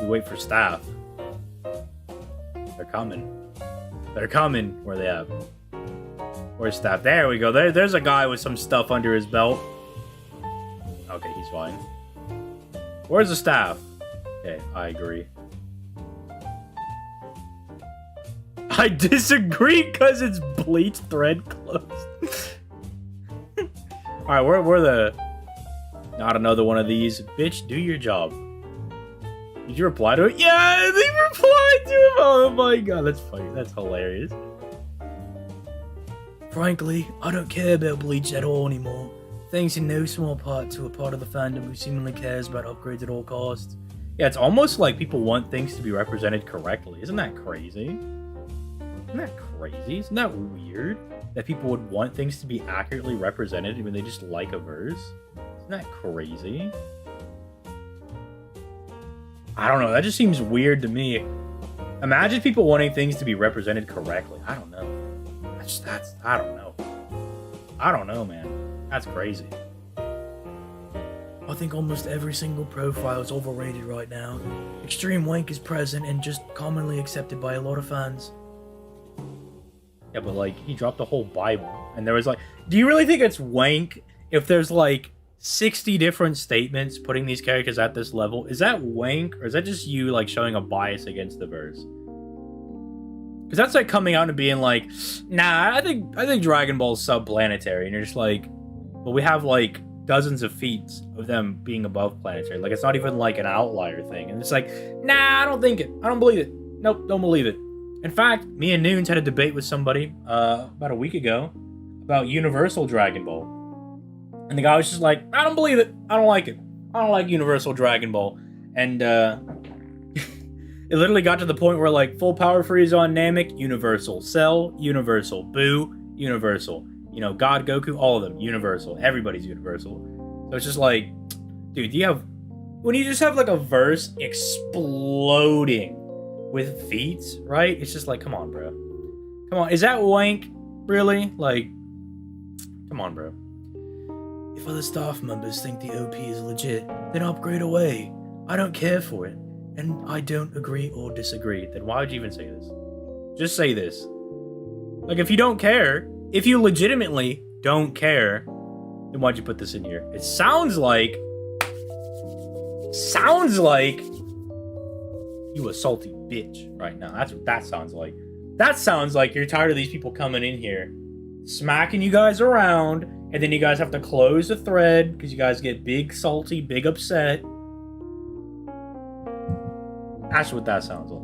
We wait for staff. They're coming. Where they at? Where's staff? There we go. There's a guy with some stuff under his belt. Okay, he's fine. Where's the staff? Okay, I agree. I disagree because it's Bleach thread closed. Alright, we're the... Not another one of these. Bitch, do your job. Did you reply to it? Yeah, they replied to him. Oh my god, that's funny. That's hilarious. Frankly, I don't care about Bleach at all anymore. Thanks in no small part to a part of the fandom who seemingly cares about upgrades at all costs. Yeah, it's almost like people want things to be represented correctly. Isn't that crazy? Isn't that crazy? Isn't that weird? That people would want things to be accurately represented when they just like a verse? Isn't that crazy? I don't know. That just seems weird to me. Imagine people wanting things to be represented correctly. I don't know. I don't know. I don't know, man. That's crazy. I think almost every single profile is overrated right now. Extreme wank is present and just commonly accepted by a lot of fans. Yeah, but like, he dropped the whole Bible. And there was like, do you really think it's wank if there's like 60 different statements putting these characters at this level? Is that wank, or is that just you like showing a bias against the verse? Because that's like coming out and being like, nah, I think Dragon Ball's subplanetary, and you're just like, well, we have like dozens of feats of them being above planetary. Like, it's not even like an outlier thing, and it's like, nah, I don't think it. I don't believe it. Nope, don't believe it. In fact, me and Noons had a debate with somebody about a week ago about Universal Dragon Ball. And the guy was just like, I don't believe it. I don't like it. I don't like Universal Dragon Ball. And it literally got to the point where like full power freeze on Namek, Universal. Cell, Universal. Boo, Universal. You know, God, Goku, all of them, Universal. Everybody's Universal. So it's just like, dude, when you just have like a verse exploding with feats, right? It's just like, come on, bro. Come on. Is that wank? Really? Like, come on, bro. If other staff members think the OP is legit, then upgrade away. I don't care for it. And I don't agree or disagree. Then why would you even say this? Just say this. Like, if you don't care, if you legitimately don't care, then why'd you put this in here? It sounds like you a salty bitch right now. That's what that sounds like. That sounds like you're tired of these people coming in here, smacking you guys around, and then you guys have to close the thread because you guys get big salty, big upset. That's what that sounds like.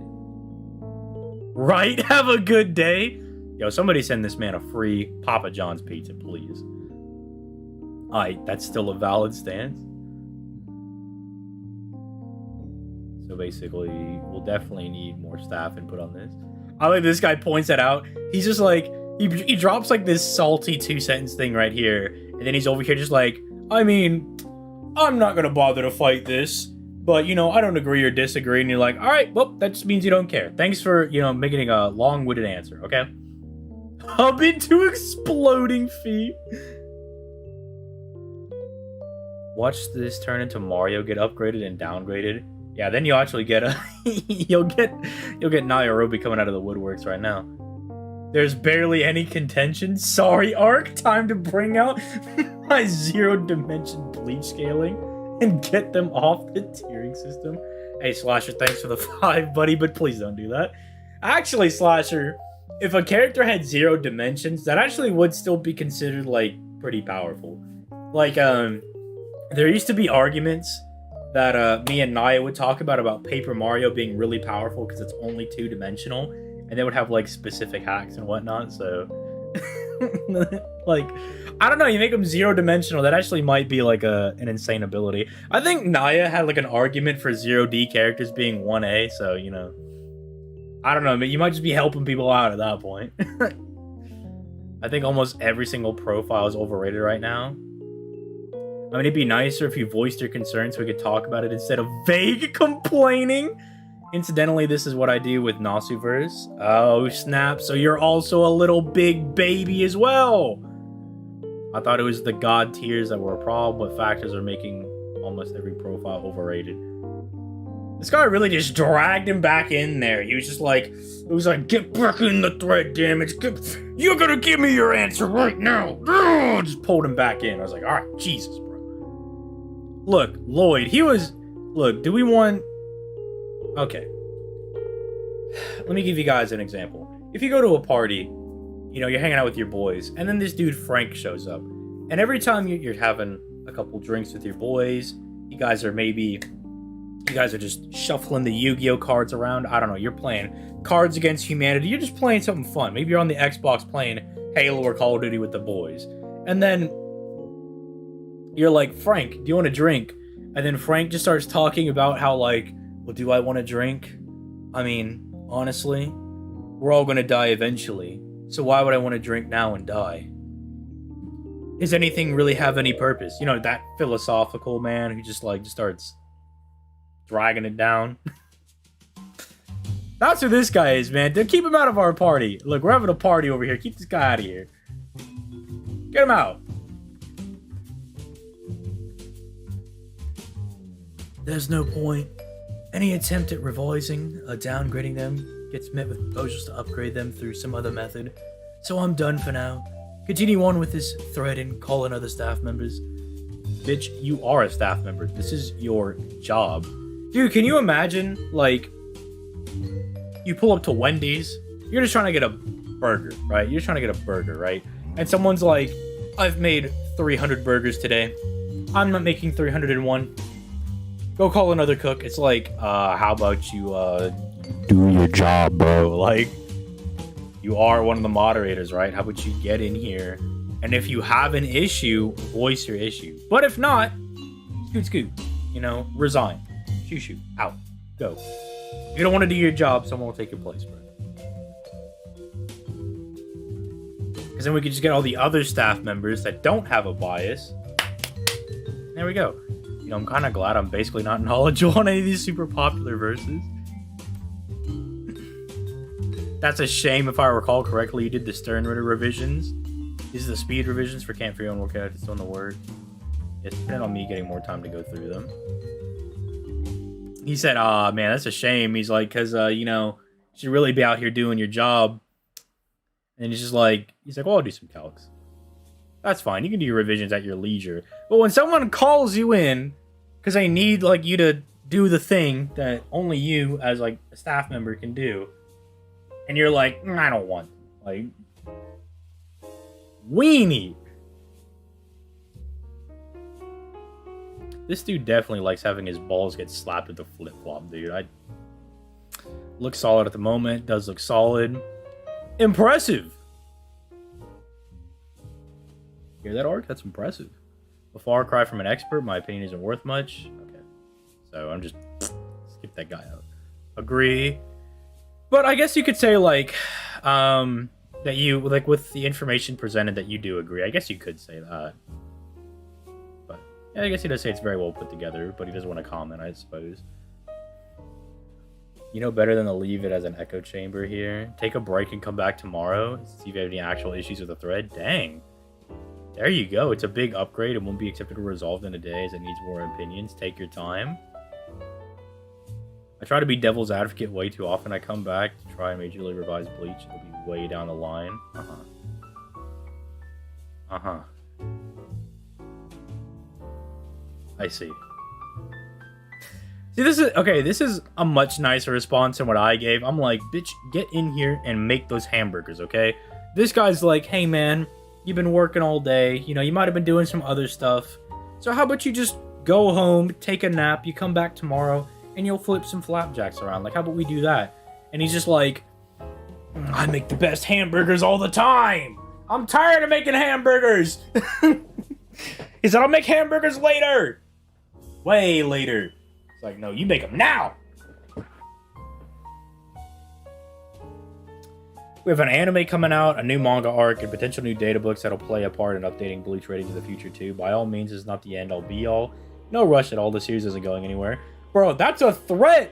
Right? Have a good day. Yo, somebody send this man a free Papa John's pizza, please. Alright, that's still a valid stance. So basically, we'll definitely need more staff input on this. I like this guy points that out. He's just like, he drops like this salty 2-sentence thing right here. And then he's over here just like, I mean, I'm not going to bother to fight this. But, you know, I don't agree or disagree. And you're like, all right, well, that just means you don't care. Thanks for, you know, making a long-winded answer, okay? Hub into exploding feet. Watch this turn into Mario get upgraded and downgraded. Yeah, then you actually get a you'll get Nairobi coming out of the woodworks right now. There's barely any contention. Sorry, Ark. Time to bring out my zero-dimension Bleach scaling and get them off the tiering system. Hey, Slasher, thanks for the 5, buddy, but please don't do that. Actually, Slasher, if a character had 0 dimensions, that actually would still be considered, like, pretty powerful. Like, there used to be arguments that me and Naya would talk about Paper Mario being really powerful because it's only 2-dimensional, and they would have like specific hacks and whatnot. So, like, I don't know. You make them 0-dimensional, that actually might be like an insane ability. I think Naya had like an argument for 0D characters being 1A. So, you know, I don't know. But you might just be helping people out at that point. I think almost every single profile is overrated right now. I mean, it'd be nicer if you voiced your concerns so we could talk about it instead of vague complaining. Incidentally, this is what I do with Nasuverse. Oh, snap. So you're also a little big baby as well. I thought it was the god tiers that were a problem, but factors are making almost every profile overrated. This guy really just dragged him back in there. He was just like, it was like, get back in the thread, damn it. You're gonna give me your answer right now. Just pulled him back in. I was like, all right, Jesus, bro. Look, Lloyd, look, do we want... Okay. Let me give you guys an example. If you go to a party, you know, you're hanging out with your boys, and then this dude Frank shows up. And every time you're having a couple drinks with your boys, you guys are just shuffling the Yu-Gi-Oh cards around. I don't know, you're playing Cards Against Humanity. You're just playing something fun. Maybe you're on the Xbox playing Halo or Call of Duty with the boys. And then you're like, Frank, do you want a drink? And then Frank just starts talking about how, like, Well, do I want to drink? I mean, honestly, we're all gonna die eventually, so why would I want to drink now and die? Does anything really have any purpose? You know, that philosophical man who just starts dragging it down. That's who this guy is, man. Keep him out of our party. Look, we're having a party over here. Keep this guy out of here. Get him out. There's no point. Any attempt at revising, downgrading them, gets met with proposals to upgrade them through some other method. So I'm done for now. Continue on with this thread and call in other staff members. Bitch, you are a staff member. This is your job. Dude, can you imagine, like, you pull up to Wendy's, you're just trying to get a burger, right? You're trying to get a burger, right? And someone's like, I've made 300 burgers today. I'm not making 301. Go call another cook. It's like, how about you, do your job, bro? Like, you are one of the moderators, right? How about you get in here? And if you have an issue, voice your issue. But if not, scoot, you know, resign. Shoo, out, go. If you don't want to do your job, someone will take your place, bro. Because then we could just get all the other staff members that don't have a bias. There we go. You know, I'm kind of glad I'm basically not knowledgeable on any of these super popular verses. That's a shame. If I recall correctly, you did the Sternritter revisions. These are the speed revisions for Camp 3 and Work Out. It's on the word. It's depending on me getting more time to go through them. He said, man, that's a shame. He's like, because, you know, you should really be out here doing your job. And he's like, well, I'll do some calcs. That's fine. You can do your revisions at your leisure. But when someone calls you in, because they need, like, you to do the thing that only you, as, like, a staff member can do, and you're like, I don't want to. Like, weenie. This dude definitely likes having his balls get slapped with a flip-flop, dude. Looks solid at the moment. Does look solid. Impressive. Hear that, Ark? That's impressive. A far cry from an expert. My opinion isn't worth much. Okay. So I'm just... skip that guy out. Agree. But I guess you could say, like, that you, like, with the information presented, that you do agree. I guess you could say that. But, yeah, I guess he does say it's very well put together, but he doesn't want to comment, I suppose. You know better than to leave it as an echo chamber here. Take a break and come back tomorrow. See if you have any actual issues with the thread. Dang. There you go. It's a big upgrade. It won't be accepted or resolved in a day as it needs more opinions. Take your time. I try to be devil's advocate way too often. I come back to try and majorly revise Bleach. It'll be way down the line. I see. See, this is... okay, this is a much nicer response than what I gave. I'm like, bitch, get in here and make those hamburgers, okay? This guy's like, hey, man, you've been working all day. You know, you might have been doing some other stuff. So how about you just go home, take a nap, you come back tomorrow, and you'll flip some flapjacks around. Like, how about we do that? And he's just like, I make the best hamburgers all the time. I'm tired of making hamburgers. He said, I'll make hamburgers later. Way later. It's like, no, you make them now. We have an anime coming out, a new manga arc, and potential new data books that'll play a part in updating Bleach ratings in the future too. By all means, it's not the end-all be-all. No rush at all. The series isn't going anywhere. Bro, that's a threat.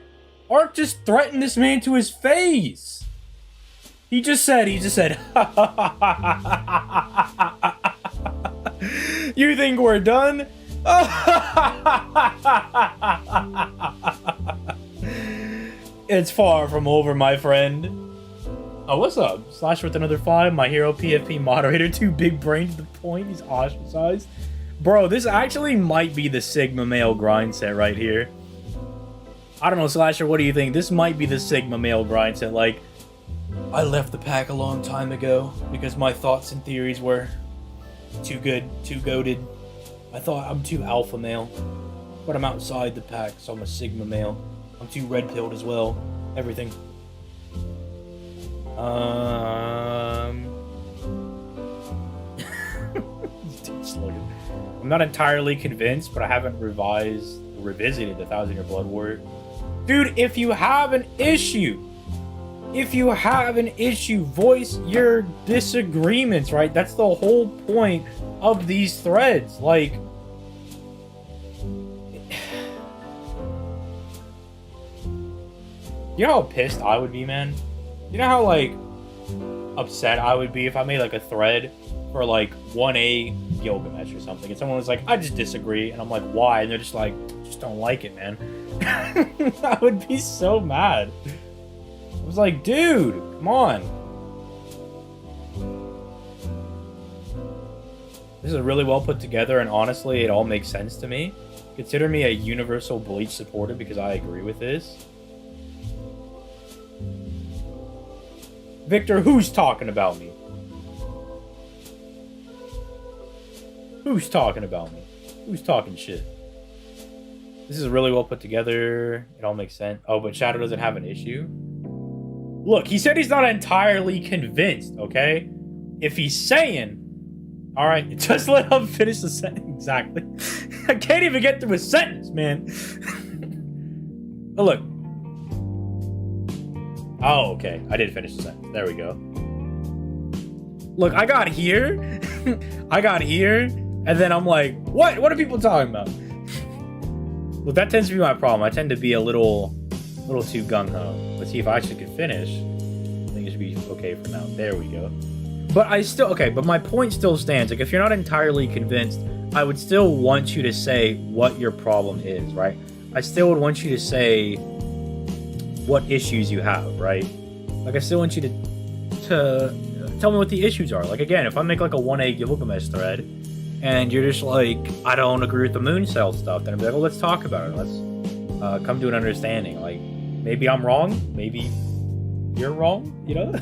Arc just threatened this man to his face. He just said, you think we're done? It's far from over, my friend. Oh, what's up? Slash with another 5. My hero PFP moderator. Too big brain to the point. He's ostracized. Bro, this actually might be the Sigma male grind set right here. I don't know, Slasher, what do you think? This might be the Sigma male grind set. Like, I left the pack a long time ago because my thoughts and theories were too good, too goated. I thought I'm too alpha male, but I'm outside the pack, so I'm a Sigma male. I'm too red-pilled as well. Everything. I'm not entirely convinced, but I haven't revisited the 1,000-Year Blood War. Dude, if you have an issue, voice your disagreements, right? That's the whole point of these threads. Like, you know how pissed I would be, man? You know how, like, upset I would be if I made, like, a thread for, like, 1A Gilgamesh or something, and someone was like, I just disagree, and I'm like, why? And they're just like, just don't like it, man. I would be so mad. I was like, dude, come on. This is really well put together, and honestly, it all makes sense to me. Consider me a universal Bleach supporter because I agree with this. Victor, who's talking about me? Who's talking about me? Who's talking shit? This is really well put together. It all makes sense. Oh, but Shadow doesn't have an issue? Look, he said he's not entirely convinced, okay? If he's saying... Alright, just let him finish the sentence. Exactly. I can't even get through a sentence, man. Oh, look. Oh, okay. I did finish the sentence. There we go. Look, I got here. And then I'm like, what? What are people talking about? Look, that tends to be my problem. I tend to be a little too gung-ho. Let's see if I actually can finish. I think it should be okay for now. There we go. But but my point still stands. Like, if you're not entirely convinced, I would still want you to say what your problem is, right? I still would want you to say what issues you have, right? Like, I still want you to tell me what the issues are. Like, again, if I make like a 1A Gilgamesh thread, and you're just like, I don't agree with the moon cell stuff, then I'd be like, well, let's talk about it. Let's come to an understanding. Like, maybe I'm wrong. Maybe you're wrong, you know?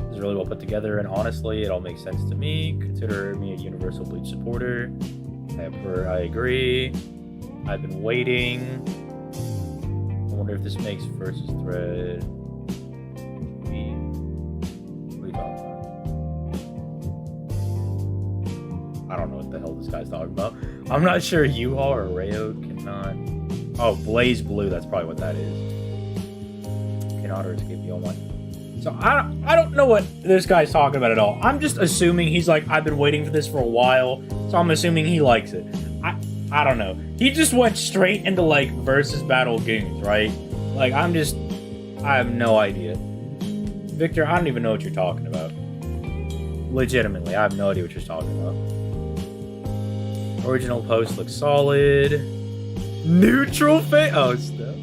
It's really well put together, and honestly, it all makes sense to me. Consider me a universal Bleach supporter. I agree. I've been waiting. I wonder if this makes versus thread. What are you talking about? I don't know what the hell this guy's talking about. I'm not sure Yuha or Rayo cannot. Oh, Blaze Blue. That's probably what that is. Cannot or escape the online. So I don't know what this guy's talking about at all. I'm just assuming he's like, I've been waiting for this for a while, so I'm assuming he likes it. I don't know. He just went straight into like versus battle goons, right? Like, I have no idea. Victor, I don't even know what you're talking about. Legitimately, I have no idea what you're talking about. Original post looks solid. Neutral face. Oh, stuff.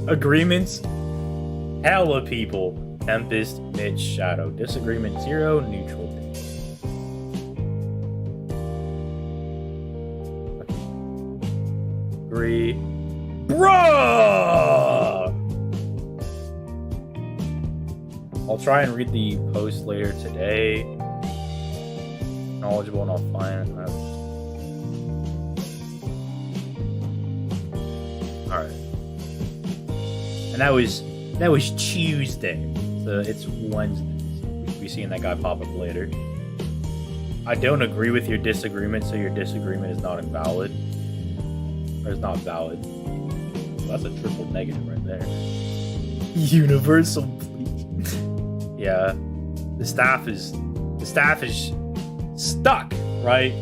Agreements. Hella people. Tempest, Mitch, Shadow. Disagreement 0. Neutral. Agree. Bruh! I'll try and read the post later today. Knowledgeable and I'll find it. Alright. And that was Tuesday. So it's Wednesday. We'll be seeing that guy pop up later. I don't agree with your disagreement, so your disagreement is not invalid. Or is not valid. So that's a triple negative right there. Universal Bleach. Yeah. The staff is stuck, right?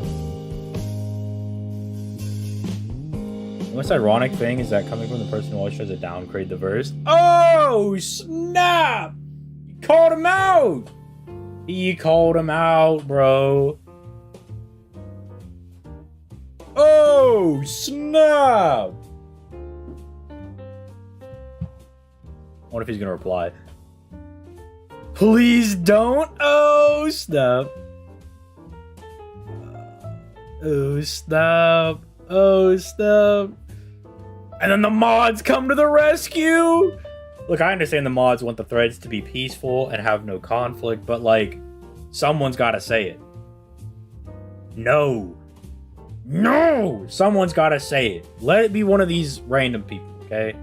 The most ironic thing is that coming from the person who always tries to downgrade the verse. Oh, snap! You called him out! He called him out, bro. Oh, snap! I wonder if he's gonna reply. Please don't. Oh, snap. Oh, snap. Oh, snap. And then the mods come to the rescue. Look, I understand the mods want the threads to be peaceful and have no conflict, but like, someone's gotta say it. No. No! Someone's gotta say it. Let it be one of these random people, okay?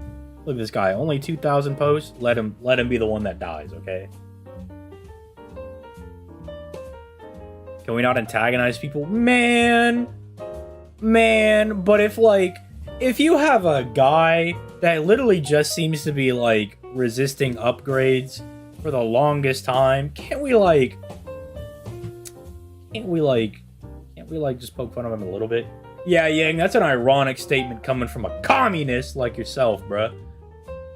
Look at this guy. Only 2,000 posts. Let him be the one that dies, okay? Can we not antagonize people? Man! Man, but if you have a guy that literally just seems to be, like, resisting upgrades for the longest time, can't we, like, just poke fun of him a little bit? Yeah, Yang, that's an ironic statement coming from a communist like yourself, bruh.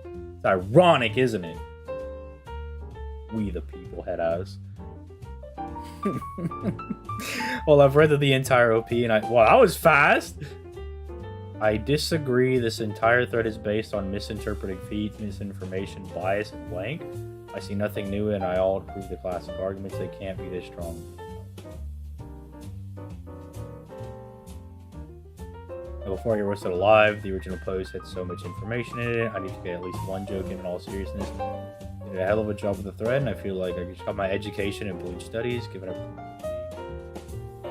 It's ironic, isn't it? We the people, head ass. Well, I've read the entire OP and wow, that was fast! I disagree. This entire thread is based on misinterpreting feet, misinformation, bias, and blank. I see nothing new and I all prove the classic arguments. They can't be this strong. Now, before I get roasted alive, the original post had so much information in it. I need to get at least one joke in all seriousness. I did a hell of a job with the thread, and I feel like I just got my education in Bleach studies, giving up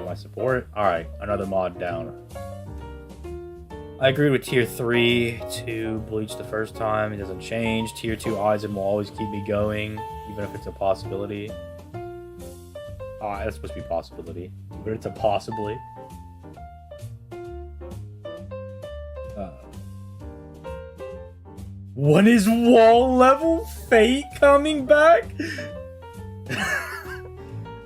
my support. Alright, another mod down. I agreed with tier 3 to Bleach the first time. It doesn't change. Tier 2 Aizen will always keep me going, even if it's a possibility. That's supposed to be possibility, but it's a possibly. When is wall level Fate coming back?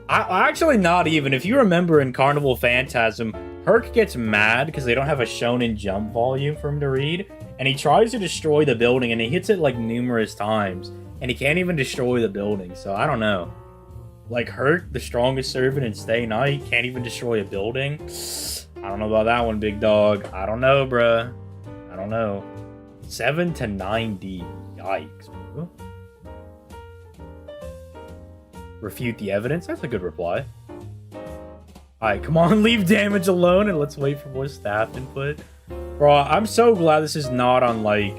I actually not even. If you remember in Carnival Phantasm, Herc gets mad because they don't have a Shonen Jump volume for him to read, and he tries to destroy the building, and he hits it like numerous times, and he can't even destroy the building, so I don't know. Like, Herc, the strongest servant in Stay Night, can't even destroy a building? I don't know about that one, big dog. I don't know, bruh. I don't know. 7 to 9D. Yikes, bro. Refute the evidence? That's a good reply. Alright, come on, leave damage alone and let's wait for more staff input. Bro, I'm so glad this is not on, like...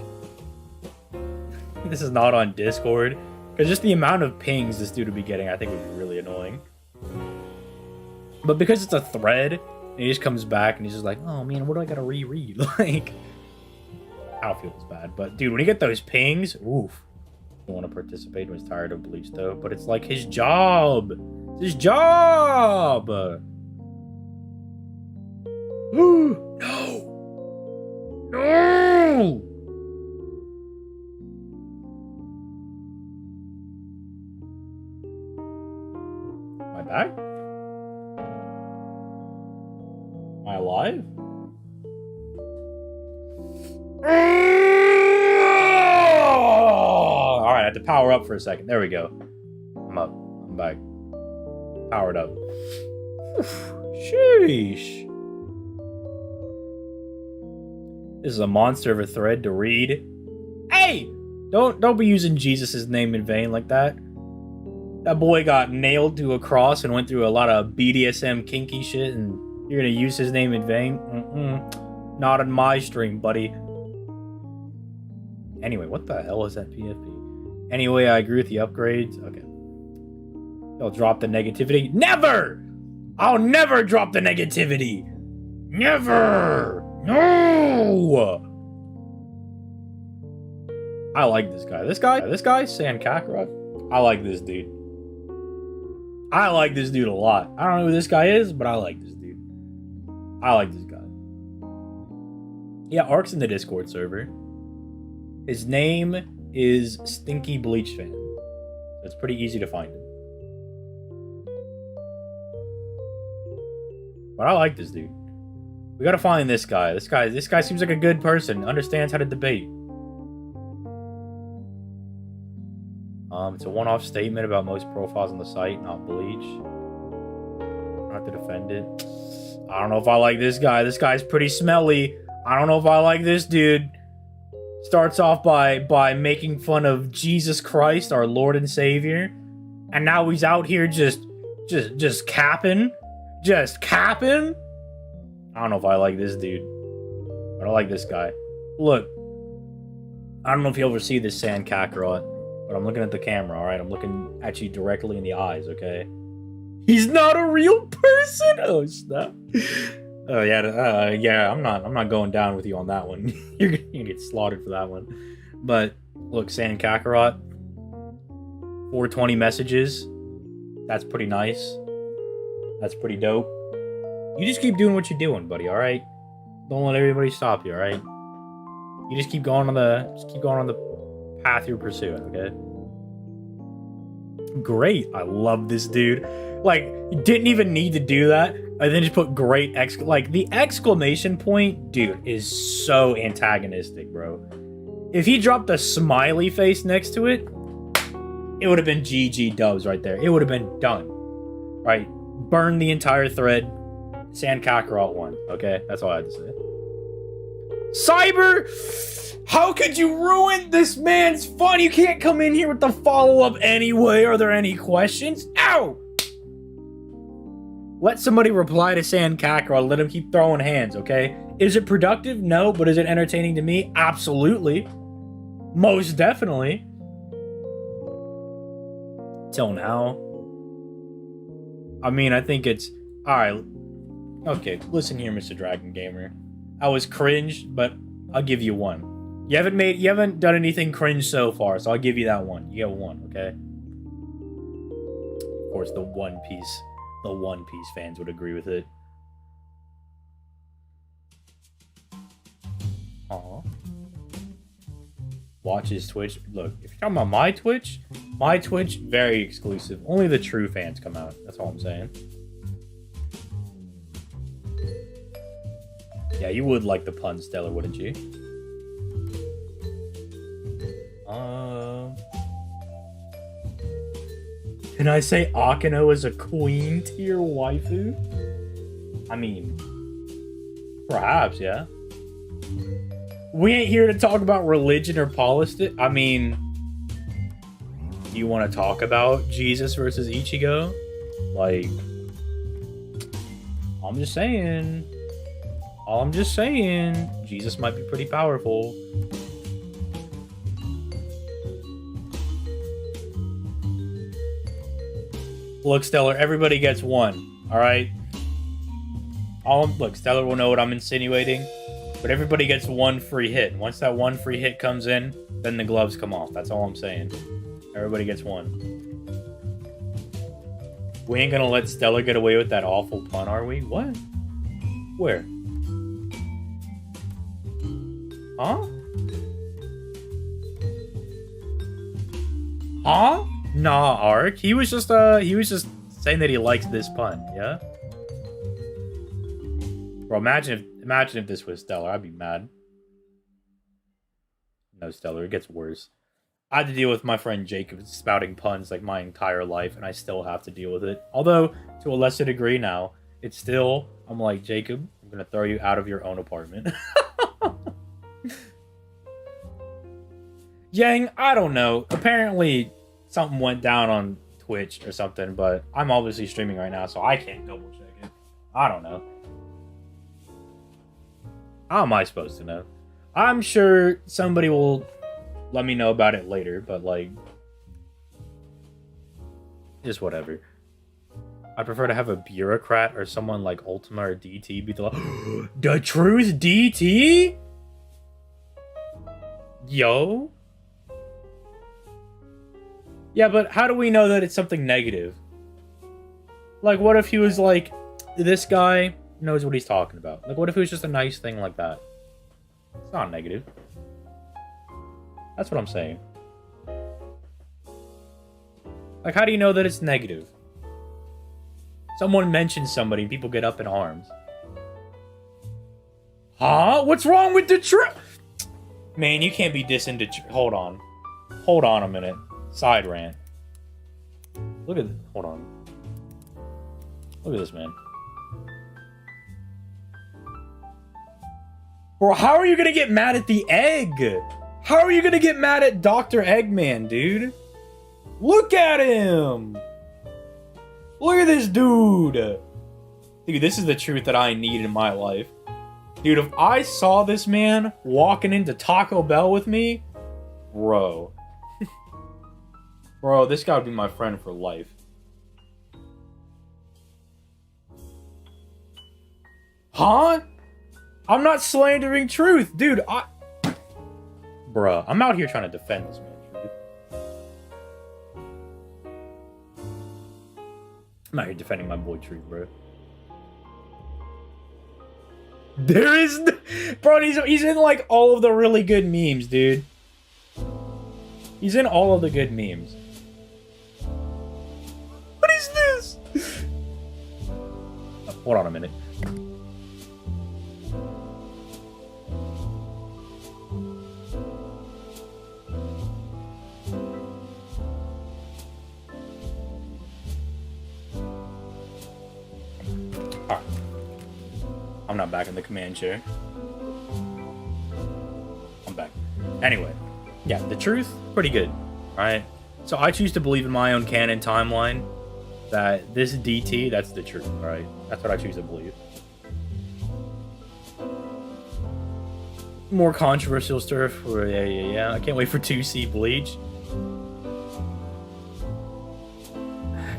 this is not on Discord. Because just the amount of pings this dude would be getting, I think would be really annoying. But because it's a thread, and he just comes back and he's just like, oh man, what do I gotta reread? Like... I don't feel as bad. But, dude, when you get those pings, oof. I don't want to participate when he's tired of Bleach, though. But it's like his job. It's his job. No. No. Am I back? Am I alive? Alright, I have to power up for a second. There we go. I'm up. I'm back. Powered up. Sheesh. This is a monster of a thread to read. Hey! Don't be using Jesus' name in vain like that. That boy got nailed to a cross and went through a lot of BDSM kinky shit, and you're gonna use his name in vain? Not on my stream, buddy. Anyway, what the hell is that PFP? Anyway, I agree with the upgrades. Okay. They'll drop the negativity. Never! I'll never drop the negativity! Never! No! I like this guy. This guy, San Kakarot. I like this dude. I like this dude a lot. I don't know who this guy is, but I like this dude. I like this guy. Yeah, Ark's in the Discord server. His name is Stinky Bleach Fan. It's pretty easy to find him. But I like this dude. We gotta find this guy. This guy seems like a good person. Understands how to debate. It's a one-off statement about most profiles on the site, not Bleach. I have to defend it. I don't know if I like this guy. This guy's pretty smelly. I don't know if I like this dude. Starts off by making fun of Jesus Christ, our Lord and Savior. And now he's out here just capping. Just capping. I don't know if I like this dude. But I like this guy. Look. I don't know if you ever see this San Kakarot. But I'm looking at the camera, alright? I'm looking at you directly in the eyes, okay? He's not a real person? Oh, snap. Oh, yeah, I'm not going down with you on that one. You're gonna get slaughtered for that one. But, look, San Kakarot. 420 messages. That's pretty nice. That's pretty dope. You just keep doing what you're doing, buddy, alright? Don't let everybody stop you, alright? You just keep going on the path you're pursuing, okay? Great. I love this dude. Like, you didn't even need to do that. I then just put great like the exclamation point, dude, is so antagonistic, bro. If he dropped a smiley face next to it, it would have been GG dubs right there. It would have been done. Right? Burn the entire thread. Sand Kakarot won. Okay? That's all I had to say. Cyber! How could you ruin this man's fun? You can't come in here with the follow-up anyway. Are there any questions? Ow! Let somebody reply to Sand Kakarot. Let him keep throwing hands, okay? Is it productive? No. But is it entertaining to me? Absolutely. Most definitely. Till now. I mean, I think it's... Alright. Okay, listen here, Mr. Dragon Gamer. I was cringe, but I'll give you one. You haven't done anything cringe so far, so I'll give you that one. You get one, okay? Of course, the One Piece fans would agree with it. Aw. Watch his Twitch. Look, if you're talking about my Twitch, very exclusive. Only the true fans come out. That's all I'm saying. Yeah, you would like the pun, Stellar, wouldn't you? Can I say Akeno is a queen tier waifu? I mean, perhaps, yeah. We ain't here to talk about religion or politics. I mean, do you want to talk about Jesus versus Ichigo? Like, I'm just saying. All I'm just saying, Jesus might be pretty powerful. Look, Stellar, everybody gets one, alright? Look, Stellar will know what I'm insinuating, but everybody gets one free hit. And once that one free hit comes in, then the gloves come off. That's all I'm saying. Everybody gets one. We ain't gonna let Stellar get away with that awful pun, are we? What? Where? Huh? Huh? Nah, Ark. He was just saying that he likes this pun, yeah? Bro, imagine if this was Stellar. I'd be mad. No, Stellar, it gets worse. I had to deal with my friend Jacob spouting puns like my entire life, and I still have to deal with it. Although, to a lesser degree now, it's still, I'm like, Jacob, I'm gonna throw you out of your own apartment. Yang, I don't know. Apparently, something went down on Twitch or something, but I'm obviously streaming right now, so I can't double check it. I don't know. How am I supposed to know? I'm sure somebody will let me know about it later, but like, just whatever. I prefer to have a bureaucrat or someone like Ultima or DT be the the truth DT? Yo? Yeah, but how do we know that it's something negative? Like, what if he was like, this guy knows what he's talking about? Like, what if it was just a nice thing like that? It's not negative. That's what I'm saying. Like, how do you know that it's negative? Someone mentions somebody and people get up in arms. Huh? What's wrong with Detroit? Man, you can't be dissing Detroit. Hold on. Hold on a minute. Side rant. Look at this. Hold on. Look at this, man. Bro, how are you gonna get mad at the egg? How are you gonna get mad at Dr. Eggman, dude? Look at him! Look at this dude! Dude, this is the truth that I need in my life. Dude, if I saw this man walking into Taco Bell with me, bro. Bro, this guy would be my friend for life. Huh? I'm not slandering truth. Dude, Bruh, I'm out here trying to defend this man, truth. I'm out here defending my boy Truth, bro. There is... Bro, he's in, like, all of the really good memes, dude. He's in all of the good memes. What is this? Oh, hold on a minute. Alright. I'm not back in the command chair. I'm back. Anyway. Yeah, the truth, pretty good, right? So I choose to believe in my own canon timeline that this DT, that's the truth, right? That's what I choose to believe. More controversial stuff. Yeah. I can't wait for 2C Bleach.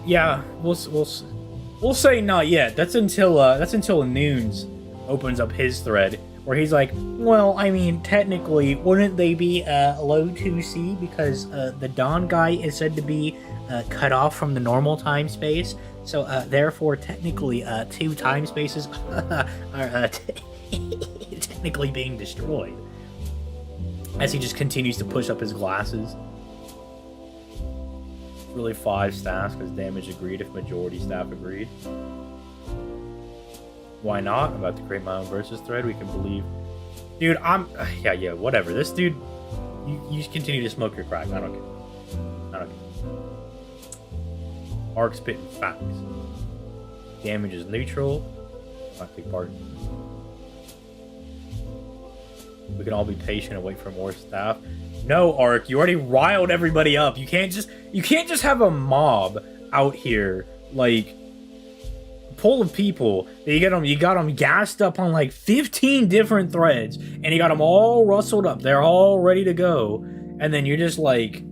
Yeah, we'll say not yet. That's until Noons opens up his thread. Where he's like, well, I mean, technically, wouldn't they be low 2C because the Dawn guy is said to be cut off from the normal time space, so therefore, technically, 2 time spaces are technically being destroyed. As he just continues to push up his glasses. Really 5 staffs because damage agreed if majority staff agreed. Why not? I'm about to create my own versus thread. We can believe. Dude, yeah, whatever. This dude, you continue to smoke your crack. I don't care. Arc spitting facts. Damage is neutral. Might take part. We can all be patient and wait for more staff. No, Arc, you already riled everybody up. You can't just have a mob out here, like, full of people. You got them gassed up on like 15 different threads, and you got them all rustled up. They're all ready to go, and then you're just like,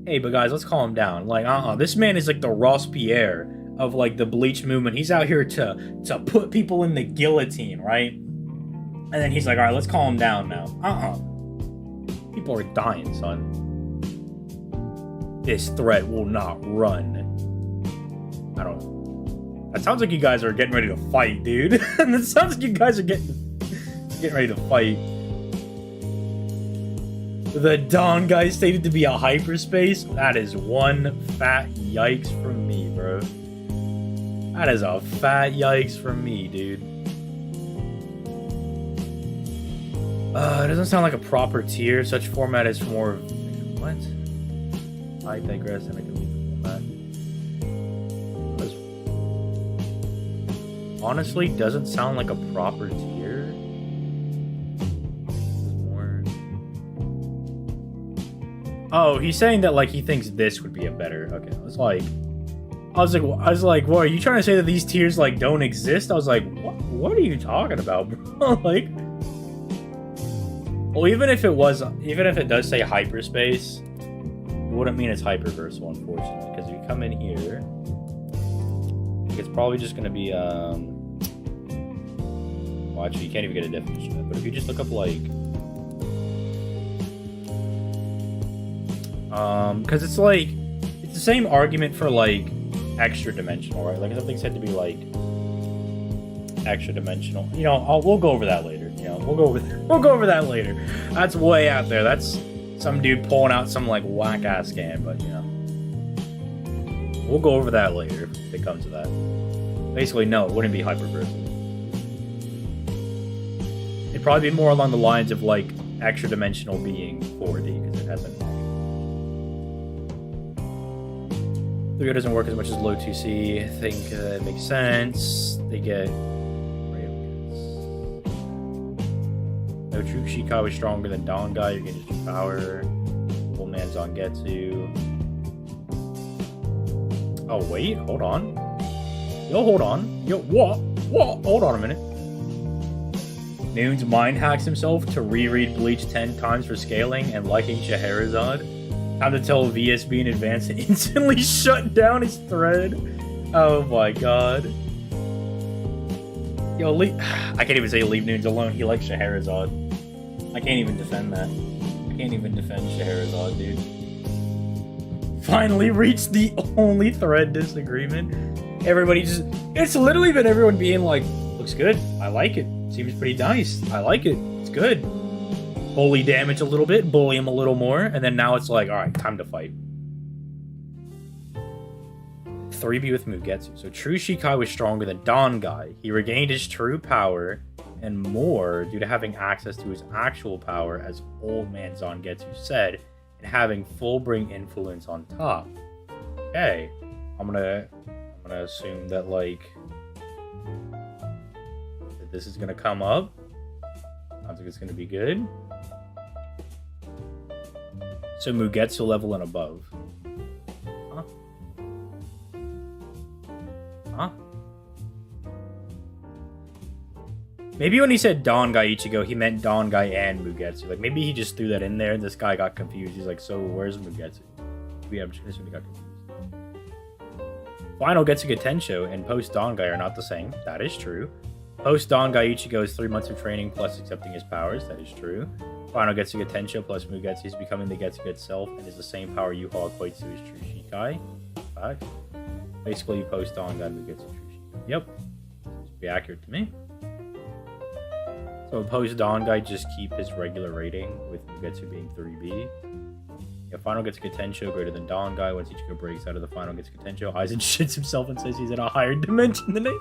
hey, but guys, let's calm down. Like, this man is like the Ross Pierre of like the Bleach movement. He's out here to put people in the guillotine, right? And then he's like, all right, let's calm down now. People are dying, son. This thread will not run. I don't know. That sounds like you guys are getting ready to fight, dude. That sounds like you guys are getting ready to fight. The Dawn guy stated to be a hyperspace. That is one fat yikes from me, bro. That is a fat yikes from me, dude. It doesn't sound like a proper tier. Such format is more... What? I digress, and I can leave the format. Honestly, doesn't sound like a proper tier. More... Oh, he's saying that like he thinks this would be a better. Okay, I was like, what are you trying to say that these tiers like don't exist? I was like, what are you talking about, bro? Like, well, even if it does say hyperspace, it wouldn't mean it's hyperversal, unfortunately, because if you come in here, it's probably just gonna be well, actually, you can't even get a definition of it, but if you just look up like because it's like it's the same argument for like extra dimensional, right? Like something said to be like extra dimensional. You know, we'll go over that later. You know, we'll go over that later. That's way out there. That's some dude pulling out some like whack ass scam, but you know, we'll go over that later if it comes to that. Basically, no, it wouldn't be hyperversal. It'd probably be more along the lines of like extra dimensional being 4D because it hasn't. 3O doesn't work as much as low 2C. I think it makes sense. They get no true Shikawa is stronger than Dawn guy. You're getting just power. Full man's on Getsu. Oh wait, hold on. Yo, hold on. Yo, what? Hold on a minute. Noon's mind hacks himself to reread Bleach 10 times for scaling and liking Scheherazade. Time to tell VSB in advance and instantly shut down his thread. Oh my god. Yo, I can't even say leave Noons alone. He likes Scheherazade. I can't even defend that. I can't even defend Scheherazade, dude. Finally reached the only thread disagreement. Everybody just... It's literally been everyone being like, looks good. I like it. Seems pretty nice. I like it. It's good. Bully damage a little bit, bully him a little more, and then now it's like, alright, time to fight. 3B with Mugetsu. So True Shikai was stronger than Dangai. He regained his true power and more due to having access to his actual power, as Old Man Zangetsu said, and having full bring influence on top. Okay. I'm gonna assume that, like, that this is gonna come up. Sounds like it's gonna be good. So Mugetsu level and above. Huh? Huh? Maybe when he said Dangai Ichigo, he meant Dangai and Mugetsu. Like, maybe he just threw that in there and this guy got confused. He's like, so where's Mugetsu? Maybe I'm just got confused. Final Getsuga Tensho and post Dangai are not the same. That is true. Post Dangai Ichigo is 3 months of training plus accepting his powers. That is true. Final Getsuga Tensho plus Mugetsu is becoming the Getsuga itself and is the same power Yuha equates to his True Shikai. Fact. Basically, post Dangai Mugetsu True Shikai. Yep. Should be accurate to me. So post Dangai just keep his regular rating with Mugetsu being 3B. Yeah, Final Getsuga Tensho greater than Dangai. Once Ichigo breaks out of the Final Getsuga Tensho, Aizen shits himself and says he's in a higher dimension than he.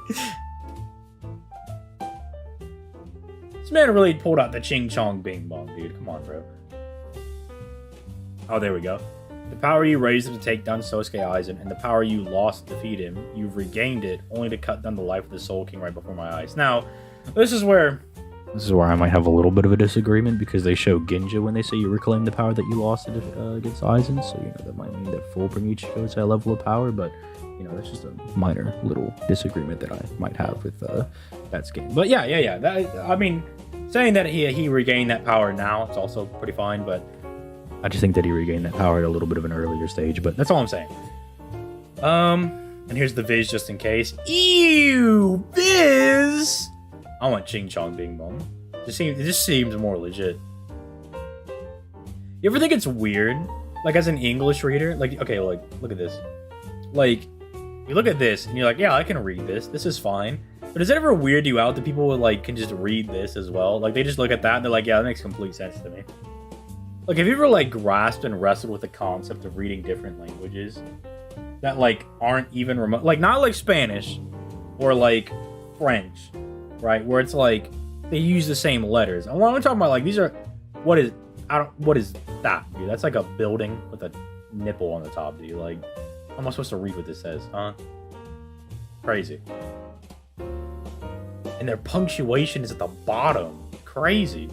This man really pulled out the Ching Chong Bing Bong, dude. Come on, bro. Oh, there we go. The power you raised to take down Sosuke Aizen, and the power you lost to defeat him, you've regained it, only to cut down the life of the Soul King right before my eyes. Now, this is where I might have a little bit of a disagreement, because they show Ginja when they say you reclaim the power that you lost against Aizen, so, you know, that might mean that full bring Ichigo to that level of power, but, you know, that's just a minor little disagreement that I might have with that scheme. But yeah. That, I mean, saying that he regained that power now, it's also pretty fine, but I just think that he regained that power at a little bit of an earlier stage, but that's all I'm saying. And here's the Viz just in case. Ew, Viz! I want Ching Chong Bing Bong. It just seems more legit. You ever think it's weird? Like, as an English reader, like, okay, like, look at this. Like, you look at this, and you're like, yeah, I can read this. This is fine. But does it ever weird you out that people like can just read this as well? Like, they just look at that, and they're like, yeah, that makes complete sense to me. Like, have you ever, like, grasped and wrestled with the concept of reading different languages that, like, aren't even remote? Like, not like Spanish or, like, French. Right, where it's like they use the same letters. And what I'm talking about, like, these are what is that, dude? That's like a building with a nipple on the top, dude. Like, how am I supposed to read what this says, huh? Crazy. And their punctuation is at the bottom. Crazy.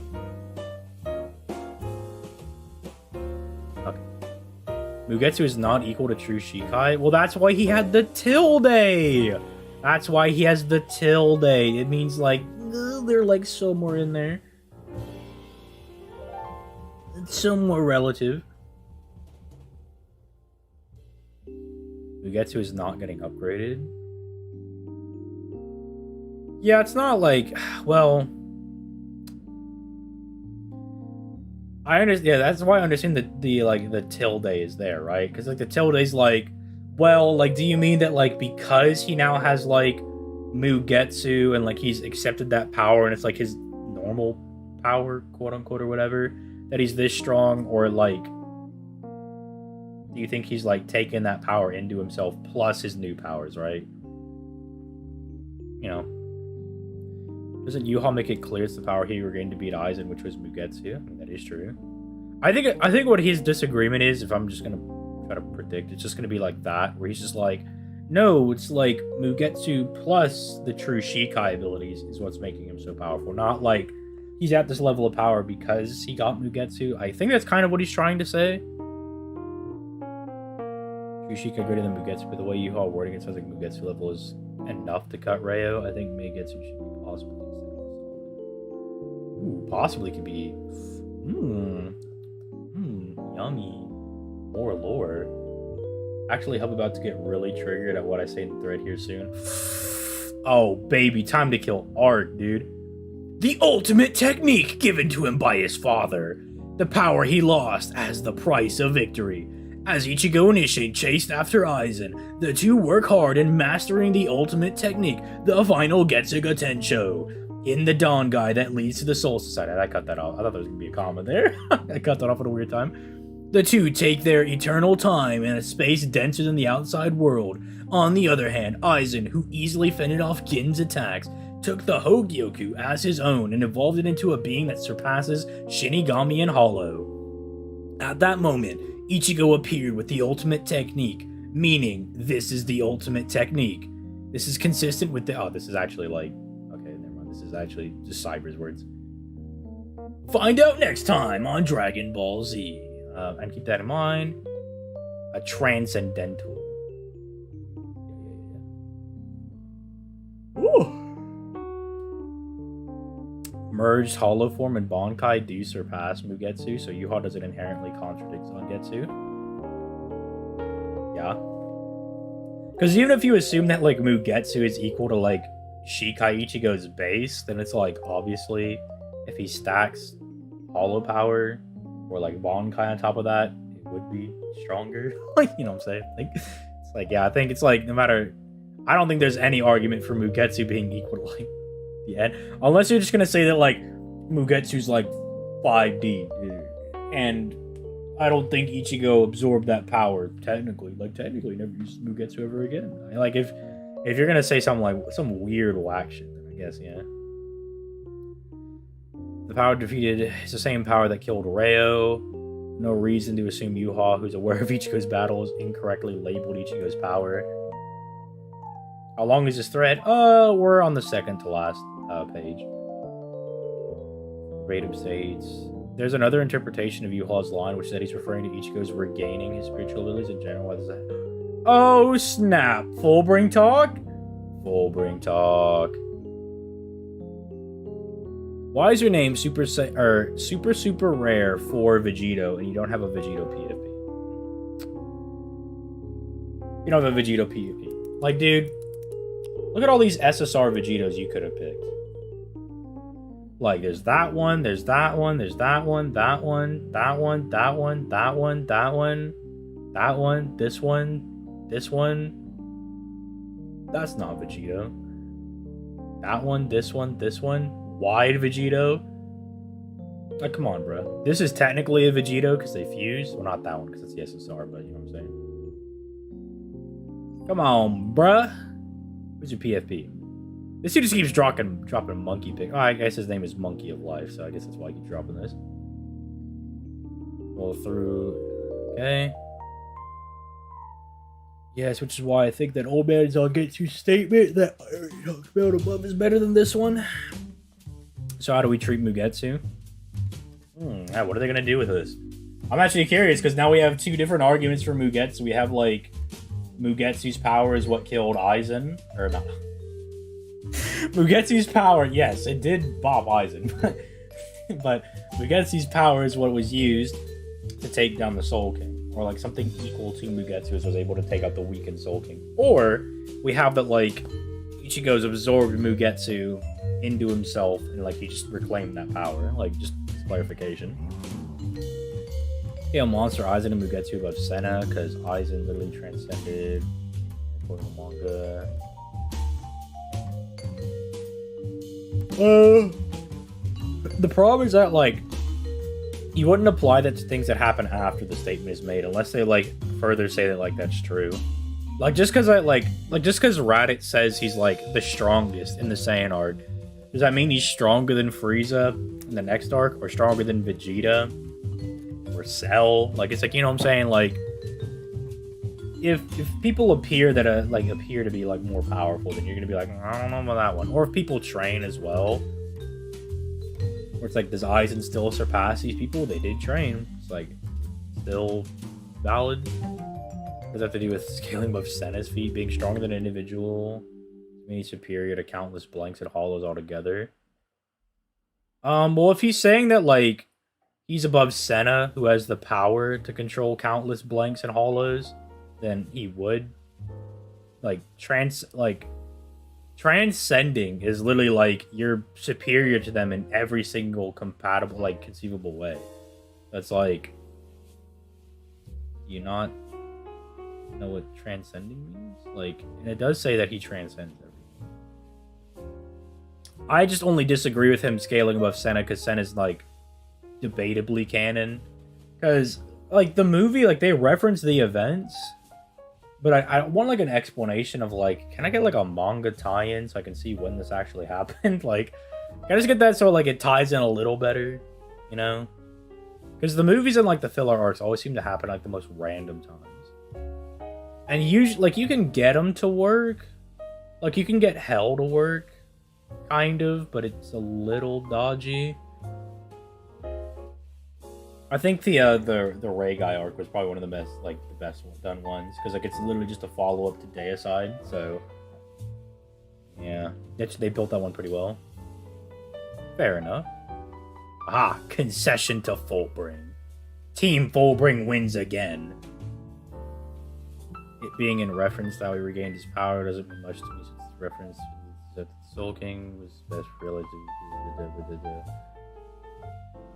Okay. Mugetsu is not equal to True Shikai. Well, that's why he had the tilde. That's why he has the tilde. It means, like, they're, like, somewhere in there. It's somewhere relative. Mugetsu is not getting upgraded. Yeah, it's not like, well, I understand. Yeah, that's why I understand that the tilde is there, right? Because, like, the tilde is like, well, like, do you mean that, like, because he now has, like, Mugetsu and, like, he's accepted that power and it's, like, his normal power, quote-unquote, or whatever, that he's this strong? Or, like, do you think he's, like, taken that power into himself plus his new powers, right? You know? Doesn't Yuha make it clear it's the power he regained to beat Aizen, which was Mugetsu? I mean, that is true. I think what his disagreement is, if I'm just gonna try to predict, it's just gonna be like that, where he's just like, no, it's like Mugetsu plus the True Shikai abilities is what's making him so powerful, not like he's at this level of power because he got Mugetsu. I think that's kind of what he's trying to say. True Shikai greater than Mugetsu, but the way Yuha wording it sounds like Mugetsu level is enough to cut Ryo. I think Mugetsu should be possibly. Ooh, possibly could be. Yummy. More lore. Actually, I'm about to get really triggered at what I say in the thread here soon. Oh, baby, time to kill Art, dude. The ultimate technique given to him by his father. The power he lost as the price of victory. As Ichigo and Isshin chased after Aizen, the two work hard in mastering the ultimate technique, the final Getsuga Tensho. in the Dawn Guy that leads to the Soul Society. I cut that off. I thought there was going to be a comma there. I cut that off at a weird time. The two take their eternal time in a space denser than the outside world. On the other hand, Aizen, who easily fended off Gin's attacks, took the Hogyoku as his own and evolved it into a being that surpasses Shinigami and Hollow. At that moment, Ichigo appeared with the ultimate technique, meaning this is the ultimate technique. This is consistent with the... Oh, this is actually like... Okay, never mind. This is actually just Cyber's words. Find out next time on Dragon Ball Z. And keep that in mind. A transcendental. Ooh. Merged Hollow Form and Bankai do surpass Mugetsu, so Yuha doesn't inherently contradict Zangetsu. Yeah. Because even if you assume that, like, Mugetsu is equal to, like, Shikai Ichigo's base, then it's, like, obviously, if he stacks Hollow Power or, like, Bankai on top of that, it would be stronger. Like, you know what I'm saying? Like, it's like, yeah, I think it's, like, no matter... I don't think there's any argument for Mugetsu being equal to, like, the end. Unless you're just gonna say that, like, Mugetsu's, like, 5D. And I don't think Ichigo absorbed that power, technically. Like, technically, never used Mugetsu ever again. Like, if you're gonna say something like, some weird whack shit, then I guess, yeah. The power defeated is the same power that killed Reo. No reason to assume Yuha, who's aware of Ichigo's battles, incorrectly labeled Ichigo's power. How long is this thread? We're on the second to last page. Verbatim states, there's another interpretation of Yuha's line, which said he's referring to Ichigo's regaining his spiritual abilities in general. What is that? Oh, snap. Fullbring talk? Fullbring talk. Why is your name super rare for Vegito and you don't have a Vegito PFP? You don't have a Vegito PFP. Like, dude, look at all these SSR Vegitos you could have picked. Like, there's that one, there's that one, there's that one, that one, that one, that one, that one, that one, that one, this one, this one. That's not Vegito. That one, this one, this one. Wide Vegito. Like, come on, bro. This is technically a Vegito because they fused. Well, not that one because it's the SSR, but you know what I'm saying. Come on, bruh. Where's your PFP? This dude just keeps dropping monkey pick. Oh, I guess his name is Monkey of Life, so I guess that's why I keep dropping this. Roll through. Okay. Yes, which is why I think that old man Zangetsu's statement that I already talked about above is better than this one. So how do we treat Mugetsu? Yeah, what are they going to do with this? I'm actually curious, because now we have two different arguments for Mugetsu. We have, like, Mugetsu's power is what killed Aizen. Or not. Mugetsu's power, yes, it did bop Aizen. But Mugetsu's power is what was used to take down the Soul King. Or, like, something equal to Mugetsu's was able to take out the weakened Soul King. Or, we have that, like, Ichigo's absorbed Mugetsu into himself, and, like, he just reclaimed that power. Like, just clarification. Yeah, Monster Aizen and Mugetsu above Senna, because Aizen literally transcended according to manga. The problem is that, like, you wouldn't apply that to things that happen after the statement is made, unless they, like, further say that, like, that's true. Like, just because just because Raditz says he's, like, the strongest in the Saiyan arc, does that mean he's stronger than Frieza in the next arc, or stronger than Vegeta, or Cell? Like, it's like, you know what I'm saying? Like, if people appear that appear to be, like, more powerful, then you're gonna be like, I don't know about that one. Or if people train as well, or it's like, does Aizen still surpass these people? They did train. It's like, still valid. Does that have to do with scaling above Senna's feet, being stronger than an individual, meaning superior to countless blanks and hollows altogether? Well, if he's saying that, like, he's above Senna, who has the power to control countless blanks and hollows, then he would. Like, transcending is literally, like, you're superior to them in every single compatible, like, conceivable way. That's like, you not know what transcending means? Like, and it does say that he transcends everything. I just only disagree with him scaling above Senna because Senna's, like, debatably canon. Because, like, the movie, like, they reference the events, but I want, like, an explanation of, like, can I get, like, a manga tie-in so I can see when this actually happened? Like, can I just get that so, like, it ties in a little better, you know? Because the movies and, like, the filler arcs always seem to happen, like, the most random times. And usually, like, you can get them to work. Like, you can get Hell to work, kind of, but it's a little dodgy. I think the Ray Guy arc was probably one of the best, like, the best done ones, because, like, it's literally just a follow-up to Deicide, so... Yeah, they built that one pretty well. Fair enough. Ah, concession to Fullbring. Team Fullbring wins again. It being in reference to how he regained his power doesn't mean much to me, since the reference that the Soul King was best relative to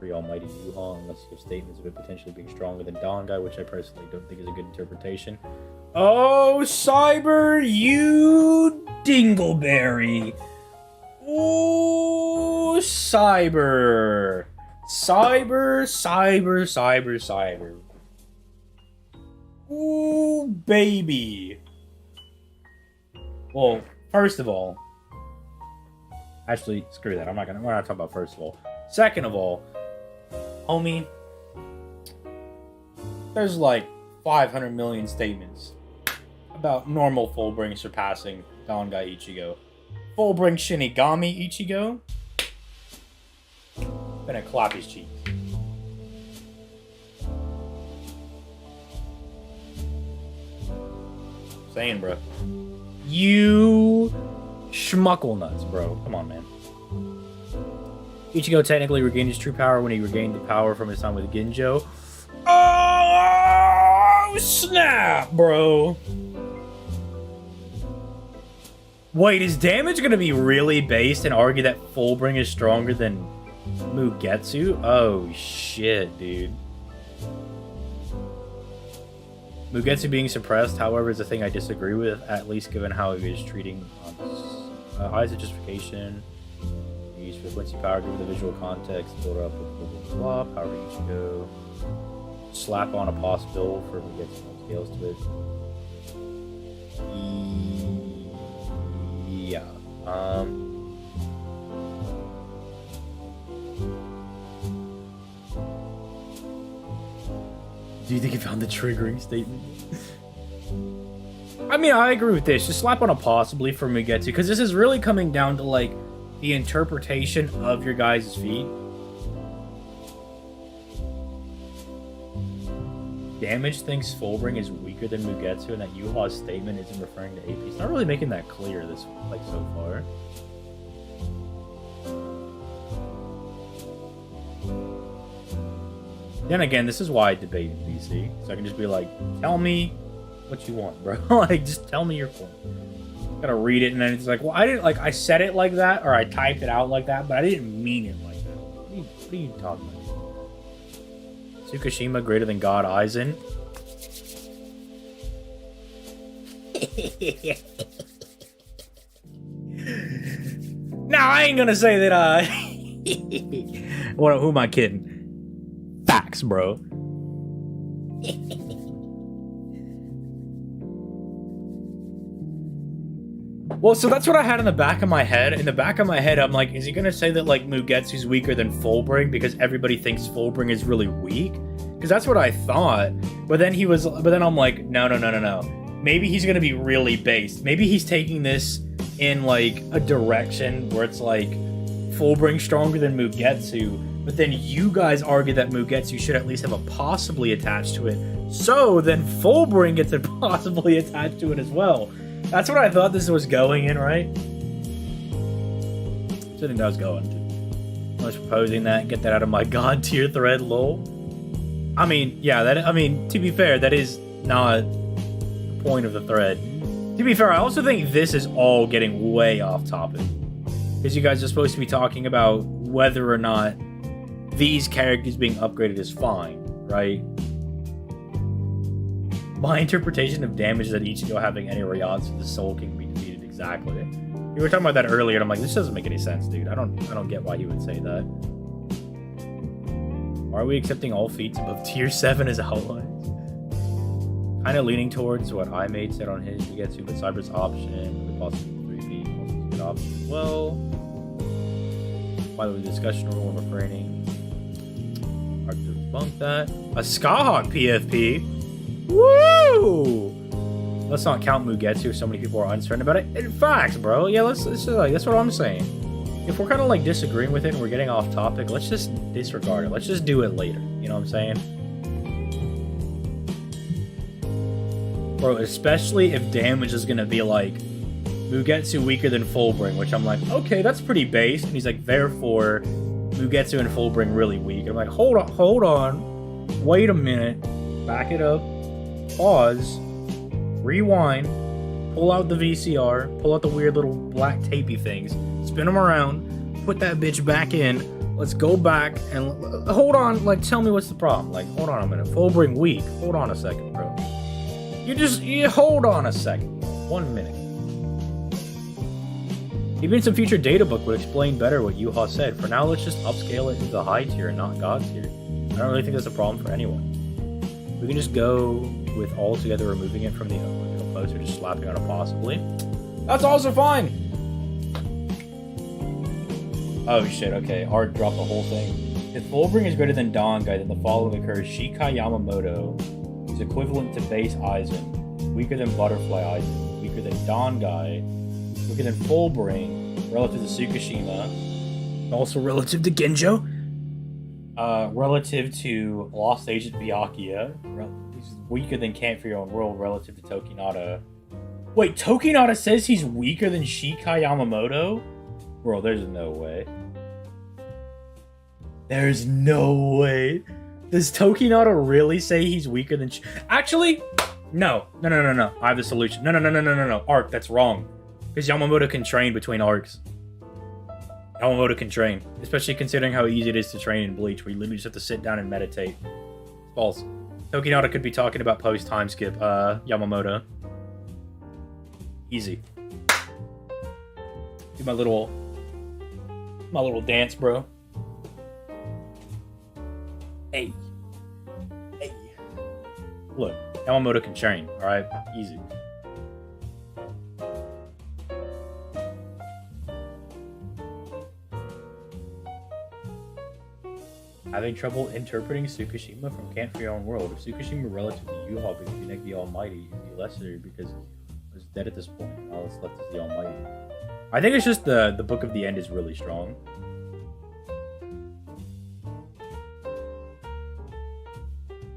the almighty Yuha, unless you have statements of it potentially being stronger than Dongai, which I personally don't think is a good interpretation. Oh, Cyber, you dingleberry! Ooh, Cyber! Cyber. Ooh, baby. Well, first of all, actually, screw that. We're not talking about first of all. Second of all, homie, there's like 500 million statements about normal Fullbring surpassing Dongai Ichigo. Fullbring Shinigami Ichigo, gonna clap his cheeks. Saying, bro. You schmuckle nuts, bro. Come on, man. Ichigo technically regained his true power when he regained the power from his time with Ginjo. Oh, snap, bro. Wait, is damage gonna be really based and argue that Fullbring is stronger than Mugetsu? Oh, shit, dude. Mugetsu being suppressed, however, is a thing I disagree with, at least given how he was treating Eyes of Justification. He used frequency power given the visual context, build up, blah, power Ichigo. Slap on a possible for Mugetsu no scales to it. Yeah. Do you think you found the triggering statement? I mean, I agree with this. Just slap on a possibly for Mugetsu, because this is really coming down to, like, the interpretation of your guys' feet. Damage thinks Fullbring is weaker than Mugetsu, and that Yuha's statement isn't referring to AP. It's not really making that clear this, like, so far. Then again, this is why I debate in VC. So I can just be like, tell me what you want, bro. Like, just tell me your point. Gotta read it, and then it's like, well, I didn't, like, I said it like that, or I typed it out like that, but I didn't mean it like that. What are you talking about? Tsukishima greater than God Aizen? Now, I ain't gonna say that, who am I kidding? Facts, bro. Well, so that's what I had in the back of my head. In the back of my head, I'm like, is he gonna say that, like, Mugetsu's weaker than Fullbring because everybody thinks Fullbring is really weak? Because that's what I thought. But then I'm like, no. Maybe he's gonna be really based. Maybe he's taking this in, like, a direction where it's like Fullbring stronger than Mugetsu, but then you guys argue that Mugetsu should at least have a possibly attached to it. So then Fullbring gets a possibly attached to it as well. That's what I thought this was going in, right? So I think that was going to. I was proposing that, get that out of my god tier thread, lol. I mean, yeah, to be fair, that is not the point of the thread. To be fair, I also think this is all getting way off topic. Because you guys are supposed to be talking about whether or not these characters being upgraded is fine, right? My interpretation of damage is that Ichigo having any Ryatsu, the Soul King, be defeated exactly. We were talking about that earlier, and I'm like, this doesn't make any sense, dude. I don't get why he would say that. Are we accepting all feats above tier 7 as outlines? Kind of leaning towards what I made said on his Ugetsu, but Cyber's option, the possible 3 feet, also a good option as well. By the way, discussion rule and refraining. Hard to debunk that. A Skahawk PFP? Woo! Let's not count Mugetsu if so many people are uncertain about it. In fact, bro, yeah, let's just like, that's what I'm saying. If we're kind of like disagreeing with it and we're getting off topic, let's just disregard it. Let's just do it later. You know what I'm saying? Bro, especially if damage is gonna be like Mugetsu weaker than Fullbring, which I'm like, okay, that's pretty base. And he's like, therefore, Mugetsu and Fullbring really weak. I'm like, hold on, wait a minute, back it up, pause, rewind, pull out the VCR, pull out the weird little black tapey things, spin them around, put that bitch back in. Let's go back and hold on. Like, tell me what's the problem. Like, hold on a minute. Fullbring weak. Hold on a second, bro. You hold on a second. 1 minute. Even some future data book would explain better what Yuha said. For now, let's just upscale it to the high tier and not god tier. I don't really think that's a problem for anyone. We can just go with altogether removing it from the original post or just slapping on it possibly. That's also fine! Oh shit, okay. Art dropped the whole thing. If Fullbring is greater than Dangai, then the following occurs. Shikai Yamamoto is equivalent to base Aizen, weaker than Butterfly Aizen, weaker than Dangai, weaker than Fullbring, relative to Tsukishima, also relative to Genjo, relative to Lost Agent Byakuya, he's weaker than Camp for Your Own World, relative to Tokinata. Wait, Tokinata says he's weaker than Shikai Yamamoto? Bro, there's no way. There's no way. Does Tokinata really say he's weaker than Actually, no. I have the solution. No. Arc, that's wrong. Because Yamamoto can train between arcs. Yamamoto can train. Especially considering how easy it is to train in Bleach, where you literally just have to sit down and meditate. False. Tokinata could be talking about post-time skip, Yamamoto. Easy. Do my little dance, bro. Hey. Look, Yamamoto can train, alright? Easy. Having trouble interpreting Tsukishima from Camp for Your Own World. If Tsukishima relative to Yuha because Yunek the Almighty, you'd be lesser because it's dead at this point. All that's left is the Almighty. I think it's just the Book of the End is really strong.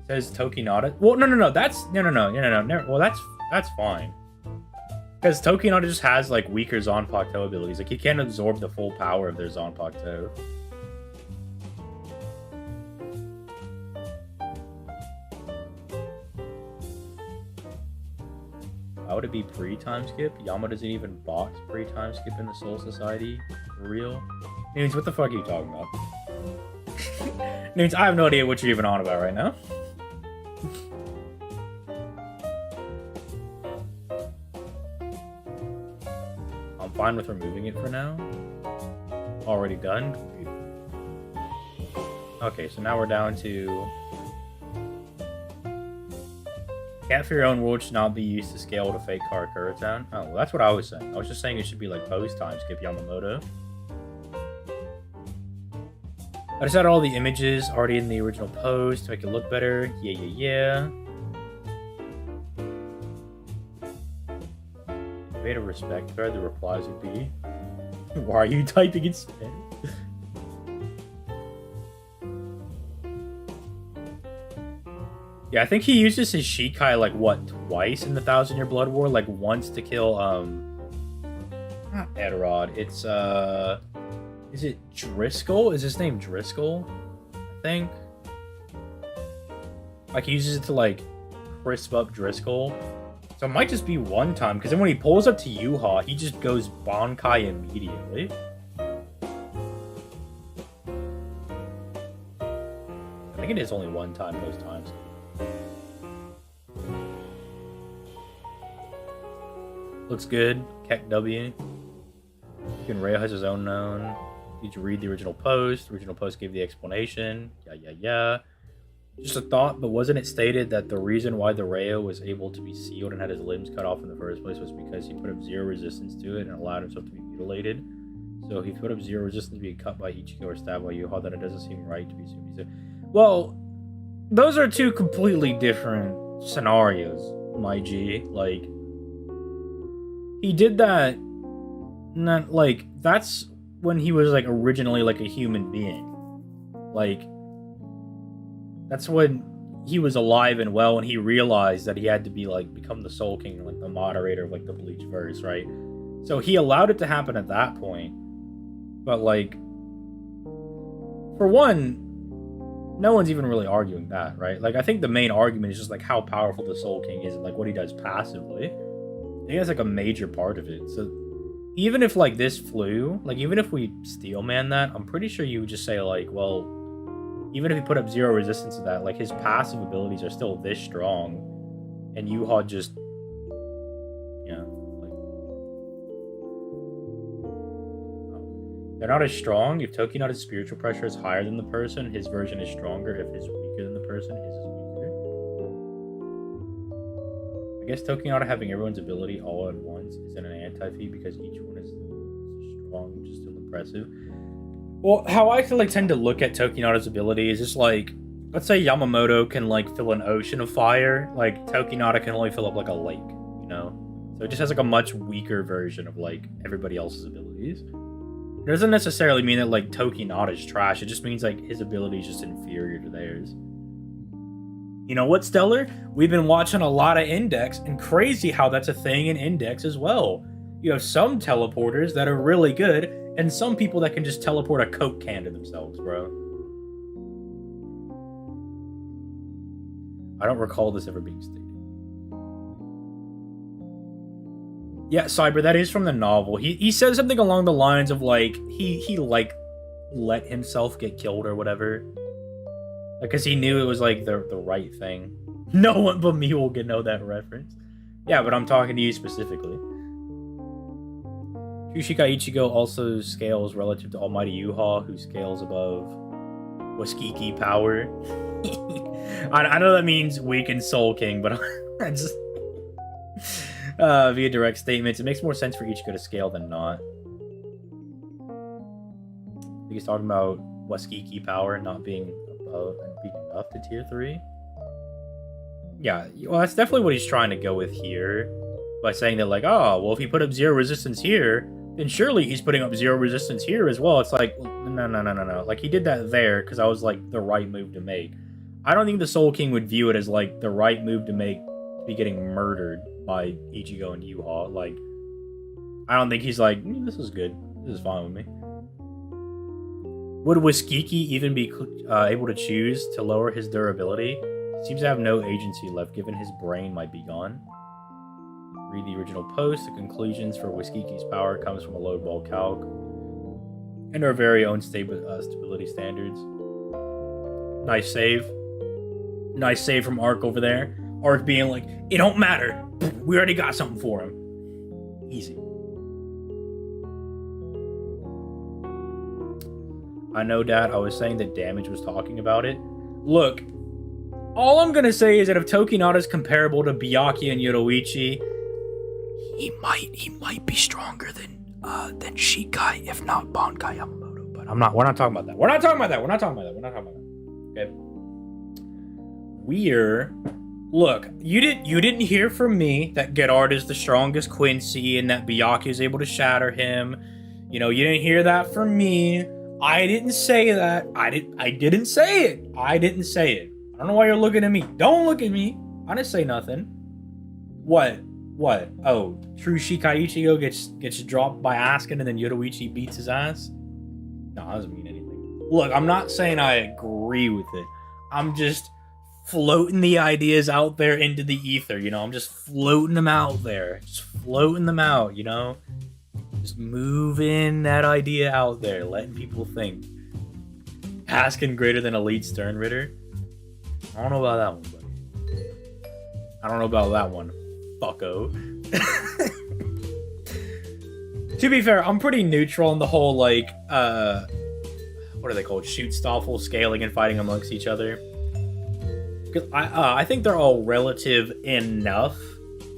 Says Tokinata. Well, no. That's no. Well, that's fine. Because Tokinata just has like weaker Zanpakuto abilities. Like he can't absorb the full power of their Zanpakuto. Why would it be pre-time skip? Yama doesn't even box pre-time skip in the Soul Society. For real? Nunes, what the fuck are you talking about? Nunes, I have no idea what you're even on about right now. I'm fine with removing it for now. Already done. Okay, so now we're down to... Camp for Your Own World should not be used to scale to fake Karakura Town. Oh, well, that's what I was saying. I was just saying it should be like post-time skip Yamamoto. I just added all the images already in the original post to make it look better. Yeah. Made a respect thread, the replies would be, why are you typing in Spanish? Yeah, I think he uses his Shikai, like, what, twice in the 1,000-Year Blood War? Like, once to kill, not Eterod, it's, is it Driscoll? Is his name Driscoll? I think. Like, he uses it to, like, crisp up Driscoll. So it might just be one time, because then when he pulls up to Yuha, he just goes Bankai immediately. I think it is only one time most times. Looks good. Keck W. You can Reo has his own known. Did you read the original post? The original post gave the explanation. Yeah. Just a thought, but wasn't it stated that the reason why the Reo was able to be sealed and had his limbs cut off in the first place was because he put up zero resistance to it and allowed himself to be mutilated? So if he put up zero resistance to being cut by Ichigo or stabbed by Yuha, then it doesn't seem right to be assumed. Well, those are two completely different scenarios, my G. Like, he did that, not like, that's when he was like originally like a human being. Like, that's when he was alive and well, and he realized that he had to be like become the Soul King, like the moderator of like the Bleach verse, right? So he allowed it to happen at that point. But like, for one, no one's even really arguing that, right? Like, I think the main argument is just like how powerful the Soul King is and like what he does passively. I think that's like a major part of it. So even if like this flew, like even if we steel man that, I'm pretty sure you would just say like, well, even if he put up zero resistance to that, like his passive abilities are still this strong, and Yuha just, yeah, like, they're not as strong. If Tokinata's spiritual pressure is higher than the person, his version is stronger. If his is weaker than the person, his is weaker. I guess Tokinata having everyone's ability all at once isn't an anti-feat because each one is strong, which is still impressive. Well, how I feel like tend to look at Tokinata's ability is just like, let's say Yamamoto can like fill an ocean of fire, like Tokinata can only fill up like a lake, you know? So it just has like a much weaker version of like everybody else's abilities. It doesn't necessarily mean that like Tokinata's trash, it just means like his ability is just inferior to theirs. You know what, Stellar? We've been watching a lot of Index, and crazy how that's a thing in Index as well. You have some teleporters that are really good, and some people that can just teleport a Coke can to themselves, bro. I don't recall this ever being stated. Yeah, Cyber, that is from the novel. He says something along the lines of like he like let himself get killed or whatever. Because he knew it was like the right thing. No one but me will know that reference. Yeah, but I'm talking to you specifically. Kushika Ichigo also scales relative to Almighty Yuha, who scales above Waskiki power. I know that means weakened Soul King, but I just via direct statements, it makes more sense for Ichigo to scale than not. I think he's talking about Waskiki power not being above and being enough to tier 3. Yeah, well, that's definitely what he's trying to go with here by saying that, like, oh, well, if he put up zero resistance here, then surely he's putting up zero resistance here as well. It's like, no. Like, he did that there because I was like the right move to make. I don't think the Soul King would view it as like the right move to make to be getting murdered by Ichigo and Yuha. Like, I don't think he's like, this is good. This is fine with me. Would Waskiki even be able to choose to lower his durability? He seems to have no agency left, given his brain might be gone. Read the original post. The conclusions for Waskiki's power comes from a load ball calc and our very own stability standards. Nice save. Nice save from Ark over there. Ark being like, it don't matter. We already got something for him. Easy. I know, Dad. I was saying that Damage was talking about it. Look, all I'm gonna say is that if Tokinata's comparable to Byakuya and Yoruichi, he might be stronger than Shikai, if not Bankai Yamamoto. But we're not talking about that. We're not talking about that. Okay. Look, you didn't hear from me that Gerard is the strongest Quincy and that Byakuya is able to shatter him. You know, you didn't hear that from me. I didn't say that. I didn't say it. I don't know why you're looking at me. Don't look at me. I didn't say nothing. What? Oh, true Shikai Ichigo gets dropped by Askin and then Yoruichi beats his ass? No, that doesn't mean anything. Look, I'm not saying I agree with it. I'm just floating the ideas out there into the ether, you know? I'm just floating them out there. Just floating them out, you know? Just moving that idea out there, letting people think. Askin greater than Elite Sternritter? I don't know about that one, buddy. I don't know about that one, fucko. To be fair, I'm pretty neutral on the whole, like, what are they called? Shoot, Stoffel, scaling, and fighting amongst each other. Because I think they're all relative enough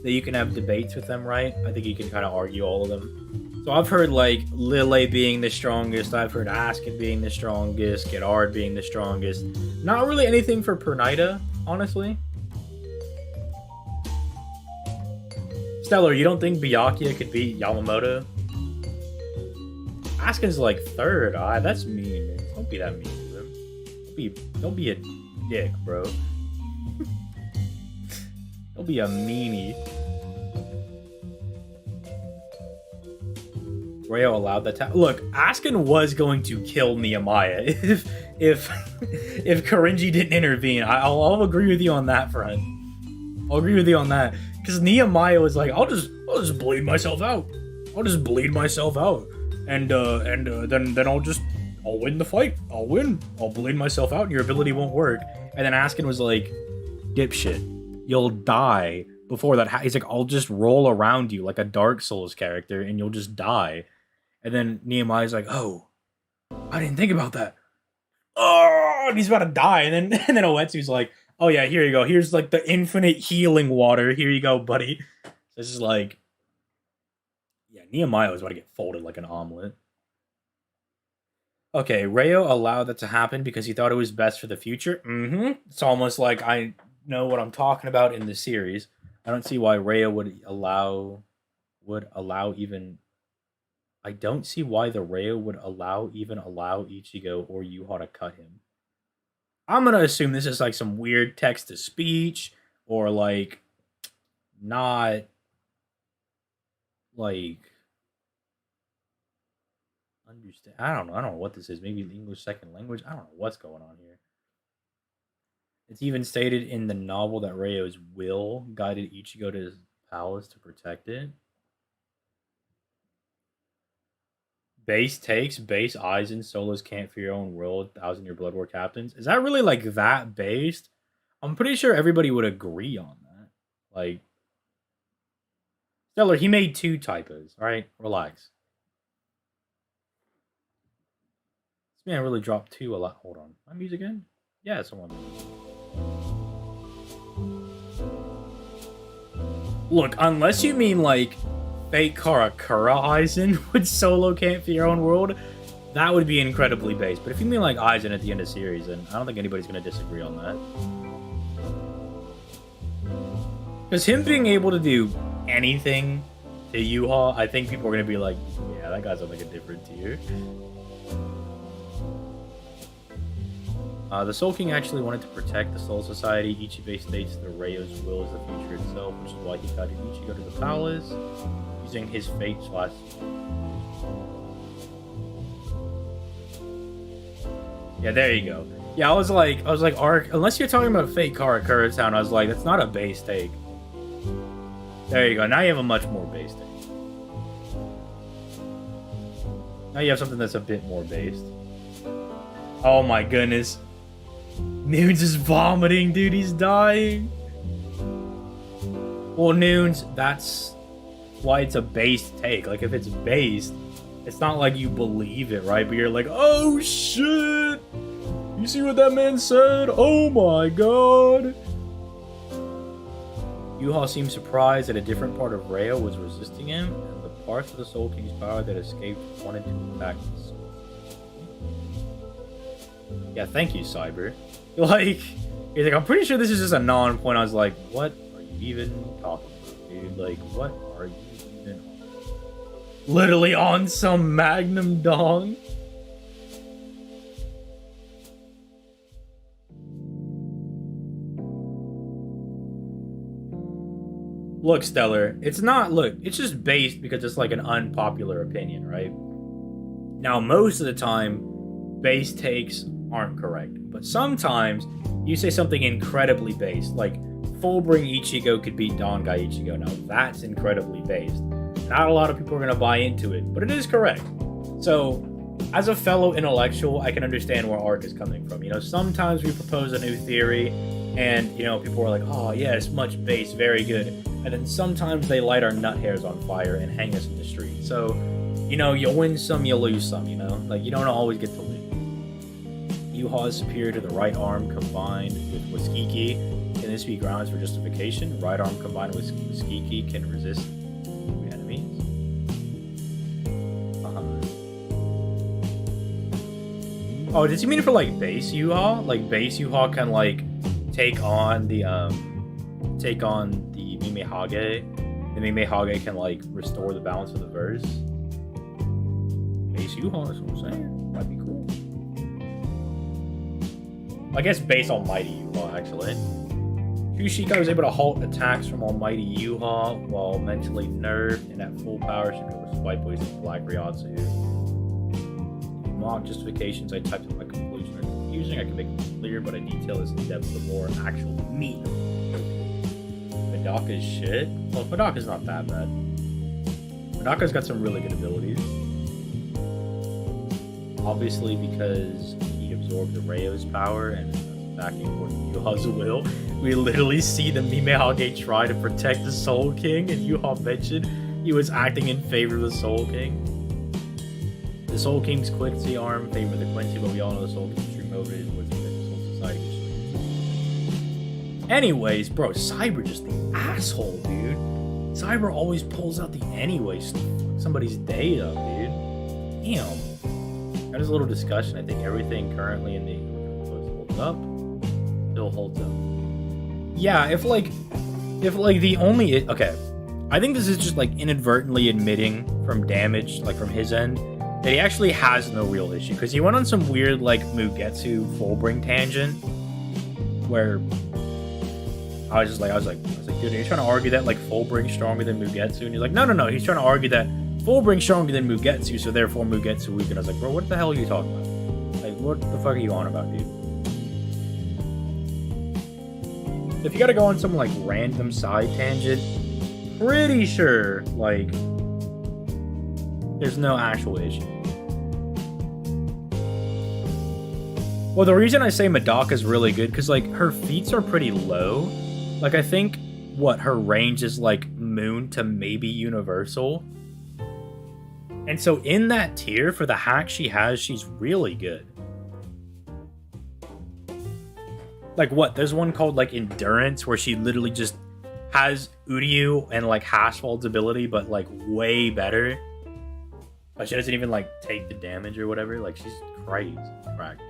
that you can have debates with them, right? I think you can kind of argue all of them. So I've heard, like, Lille being the strongest. I've heard Askin being the strongest. Gerard being the strongest. Not really anything for Pernida, honestly. Stellar, you don't think Byakuya could beat Yamamoto? Askin's like third. That's mean, man. Don't be that mean to him. Don't be a dick, bro. Don't be a meanie. Rayo allowed that. Look, Askin was going to kill Nehemiah if Korinji didn't intervene. I'll agree with you on that front. I'll agree with you on that because Nehemiah was like, I'll just bleed myself out. I'll just bleed myself out, and then I'll win the fight. I'll win. I'll bleed myself out, and your ability won't work. And then Askin was like, dipshit, you'll die before that. He's like, I'll just roll around you like a Dark Souls character, and you'll just die. And then Nehemiah's like, oh, I didn't think about that. Oh, and he's about to die. And then Oetsu's like, oh yeah, here you go. Here's like the infinite healing water. Here you go, buddy. This is like, yeah, Nehemiah was about to get folded like an omelet. Okay, Rayo allowed that to happen because he thought it was best for the future. It's almost like I know what I'm talking about in the series. I don't see why Rayo would allow even. I don't see why the Rayo would allow Ichigo or Yuha to cut him. I'm gonna assume this is like some weird text to speech or like not like understand. I don't know what this is. Maybe the English second language. I don't know what's going on here. It's even stated in the novel that Rayo's will guided Ichigo to his palace to protect it. Base takes, base Aizen, solos can't fear your own world, 1,000-year Blood War captains. Is that really like that based? I'm pretty sure everybody would agree on that. Like, Stellar, he made 2 typos. All right, relax. This man really dropped 2 a lot. Hold on, my music in? Yeah, it's on. Look, unless you mean like fake Karakura Aizen with solo can't fear your own world, that would be incredibly base. But if you mean like Aizen at the end of the series, then I don't think anybody's going to disagree on that. Because him being able to do anything to Yuha, I think people are going to be like, yeah, that guy's on like a different tier. The Soul King actually wanted to protect the Soul Society. Ichibei states that Rayo's will is the future itself, which is why he guided Ichigo to the palace, using his fate slash. Yeah, there you go. Yeah, I was like, Arc. Unless you're talking about fake Karakura Town, I was like, that's not a base take. There you go. Now you have a much more base take. Now you have something that's a bit more based. Oh my goodness. Noons is vomiting, dude. He's dying. Well, Noons, that's why it's a based take. Like, if it's based, it's not like you believe it, right? But you're like, oh shit! You see what that man said? Oh my god! Yuha seemed surprised that a different part of Rayo was resisting him, and the parts of the Soul King's power that escaped wanted to attack the Soul. Yeah, thank you, Cyber. Like, he's like, I'm pretty sure this is just a non-point. I was like, what are you even talking about, dude? Like, what are you even on? Literally on some Magnum dong? Look, Stellar, it's just based because it's like an unpopular opinion, right? Now, most of the time, base takes aren't correct, but sometimes you say something incredibly based, like Fullbring Ichigo could beat Dongai Ichigo. Now that's incredibly based. Not a lot of people are going to buy into it, but it is correct. So as a fellow intellectual, I can understand where Arc is coming from. You know, sometimes we propose a new theory and, you know, people are like, oh yes, much base, very good. And then sometimes they light our nut hairs on fire and hang us in the street. So You know, you win some, you lose some, you know? Like, you don't always get to win. Yuha is superior to the right arm combined with Waskiki. Can this be grounds for justification? Right arm combined with Waskiki can resist enemies? Oh, does he mean for, like, base Yuha? Like, base Yuha can, like, take on the Mime Hage. The Mime Hage can, like, restore the balance of the verse. Base Yuha, that's what I'm saying. Might be cool. I guess base Almighty Yuha, actually. Kushika was able to halt attacks from Almighty Yuha while mentally nerfed and at full power should cover swipe waves with Black Ryotsu. Mock justifications I typed in my conclusion are confusing. I can make them clear, but I detail this in depth with more actual meat. Medaka's shit? Well, Medaka's not that bad. Medaka's got some really good abilities. Obviously, because he absorbed the Rayo's power and is attacking according to Yuha's will. We literally see the Mime Hage try to protect the Soul King, and Yuha mentioned he was acting in favor of the Soul King. The Soul King's Quincy arm favored the Quincy, but we all know the Soul King's true motive was the Soul Society. Anyways, bro, Cyber just the asshole, dude. Cyber always pulls out the anyways to fuck somebody's day up, dude. Damn. That is a little discussion. I think everything currently in the holds up. Still holds up. Yeah, if like the only okay, I think this is just like inadvertently admitting from damage, like from his end, that he actually has no real issue because he went on some weird like Mugetsu Fullbring tangent where I was like, dude, are you trying to argue that like Fullbring's stronger than Mugetsu? And he's like, no, he's trying to argue that Fullbring's stronger than Mugetsu, so therefore Mugetsu weak. And I was like, bro, what the hell are you talking about? Like, what the fuck are you on about, dude? If you gotta go on some like random side tangent, pretty sure like there's no actual issue. Well, the reason I say Medaka's really good because like her feats are pretty low. Like I think what her range is like Moon to maybe Universal. And so in that tier for the hack she has, she's really good. Like what? There's one called like Endurance where she literally just has Uryu and like Hashfald's ability, but like way better. Like she doesn't even like take the damage or whatever. Like she's crazy crack, dude.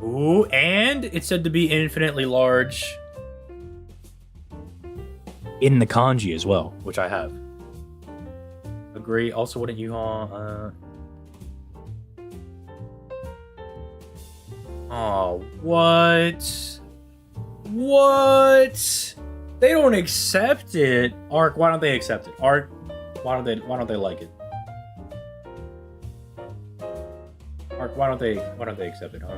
Ooh, and it's said to be infinitely large in the kanji as well, which I have. Agree. Also, wouldn't you oh, what? What? They don't accept it. Ark, why don't they accept it? Ark, why don't they like it? Ark, why don't they accept it, huh?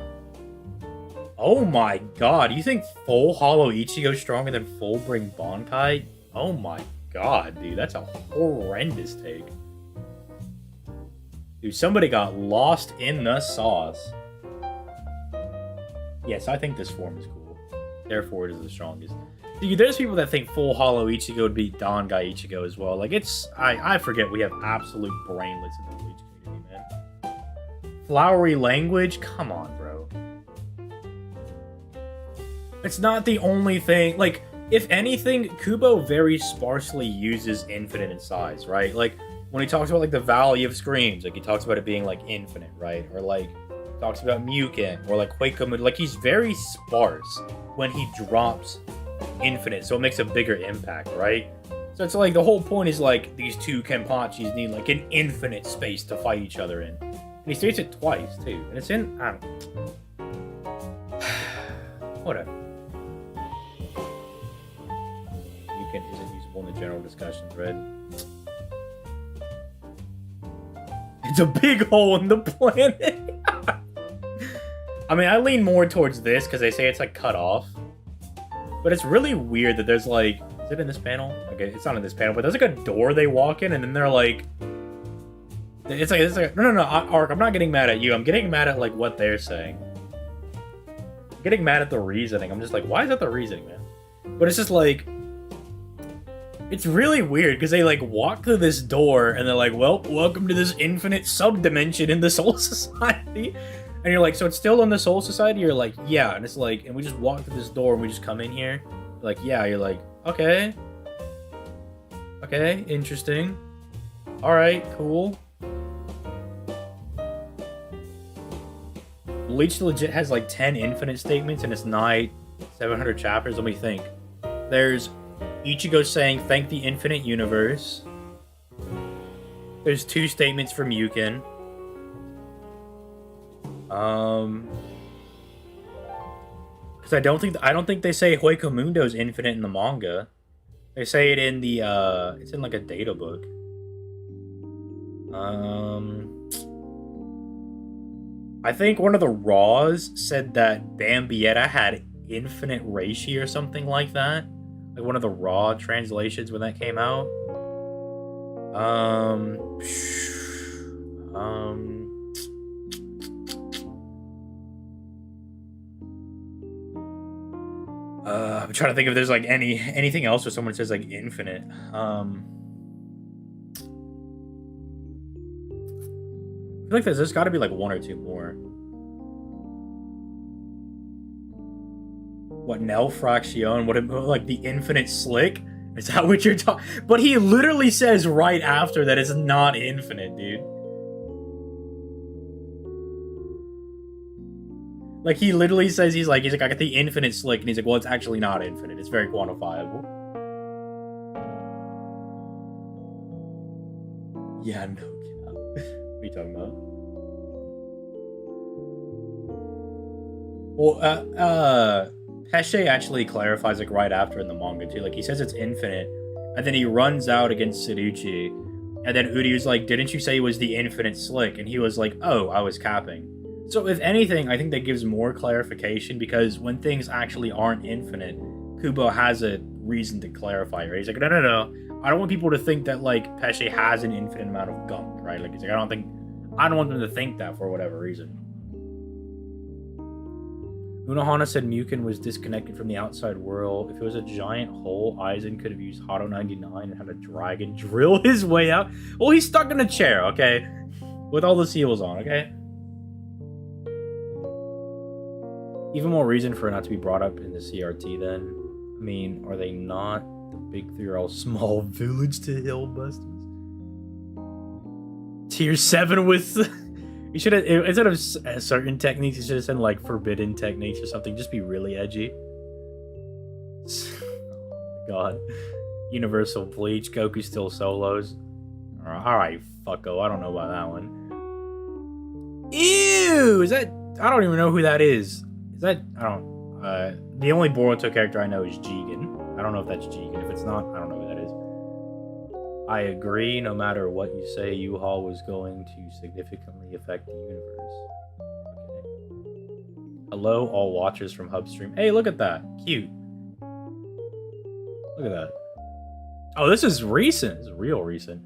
Oh my god, you think full Hollow Ichigo stronger than Fullbring Bankai? Oh my god, dude, that's a horrendous take. Dude, somebody got lost in the sauce. Yes, I think this form is cool. Therefore, it is the strongest. Dude, there's people that think full Hollow Ichigo would beat Dangai Ichigo as well. Like, it's... I forget we have absolute brainlets in the Bleach community, man. Flowery language? Come on, bro. It's not the only thing. Like, if anything, Kubo very sparsely uses infinite in size, right? Like, when he talks about, like, the Valley of Screams, like, he talks about it being, like, infinite, right? Or, like, talks about Muken, or, like, Quakemoon. Like, he's very sparse when he drops infinite, so it makes a bigger impact, right? So it's like, the whole point is, like, these two Kenpachis need, like, an infinite space to fight each other in. And he states it twice, too. And it's in... I don't know. Whatever. Isn't usable in the general discussion thread. It's a big hole in the planet. I mean, I lean more towards this because they say it's like cut off. But it's really weird that there's like... Is it in this panel? Okay, it's not in this panel, but there's like a door they walk in and then they're like... It's like no, Ark, I'm not getting mad at you. I'm getting mad at like what they're saying. I'm getting mad at the reasoning. I'm just like, why is that the reasoning, man? But it's just like... It's really weird because they like walk through this door and they're like, well, welcome to this infinite sub-dimension in the Soul Society. And you're like, so it's still in the Soul Society? You're like, yeah. And it's like, and we just walk through this door and we just come in here. You're like, yeah. You're like, okay. Okay, interesting. Alright, cool. Bleach legit has like 10 infinite statements and it's nigh 700 chapters. Let me think. There's Ichigo saying, thank the infinite universe. There's 2 statements from Yukin. Because I don't think they say Huecomundo's infinite in the manga. They say it in the it's in like a data book. I think one of the Raws said that Bambietta had infinite reishi or something like that. Like one of the raw translations when that came out. I'm trying to think if there's like anything else where someone says like infinite. I feel like there's got to be like 1 or 2 more. What, Nel Fraction? What, like the infinite slick? Is that what you're talking? But he literally says right after that it's not infinite, dude. Like he literally says he's like I got the infinite slick, and he's like, well, it's actually not infinite. It's very quantifiable. Yeah, no cap. What are you talking about? Well, Pesce actually clarifies like right after in the manga too. Like he says it's infinite, and then he runs out against Tsuruchi, and then Uryu's like, "Didn't you say it was the infinite slick?" And he was like, "Oh, I was capping." So if anything, I think that gives more clarification because when things actually aren't infinite, Kubo has a reason to clarify. Right? He's like, "No. I don't want people to think that like Pesce has an infinite amount of gunk." Right? Like he's like, I don't want them to think that for whatever reason. Unohana said Mukin was disconnected from the outside world. If it was a giant hole, Aizen could have used Hado 99 and had a dragon drill his way out. Well, he's stuck in a chair, okay? With all the seals on, okay? Even more reason for it not to be brought up in the CRT then. I mean, are they not? The big 3 are all small village to hill busters. Tier 7 with... You should have, instead of certain techniques, you should have said like forbidden techniques or something. Just be really edgy. Oh my god. Universal Bleach. Goku still solos. Alright, fucko. I don't know about that one. Ew! Is that... I don't even know who that is. Is that... I don't... the only Boruto character I know is Jigen. I don't know if that's Jigen. If it's not, I don't know who that is. I agree, no matter what you say, U-Haul was going to significantly affect the universe. Okay. Hello, all watchers from Hubstream. Hey, look at that. Cute. Look at that. Oh, this is recent. This is real recent.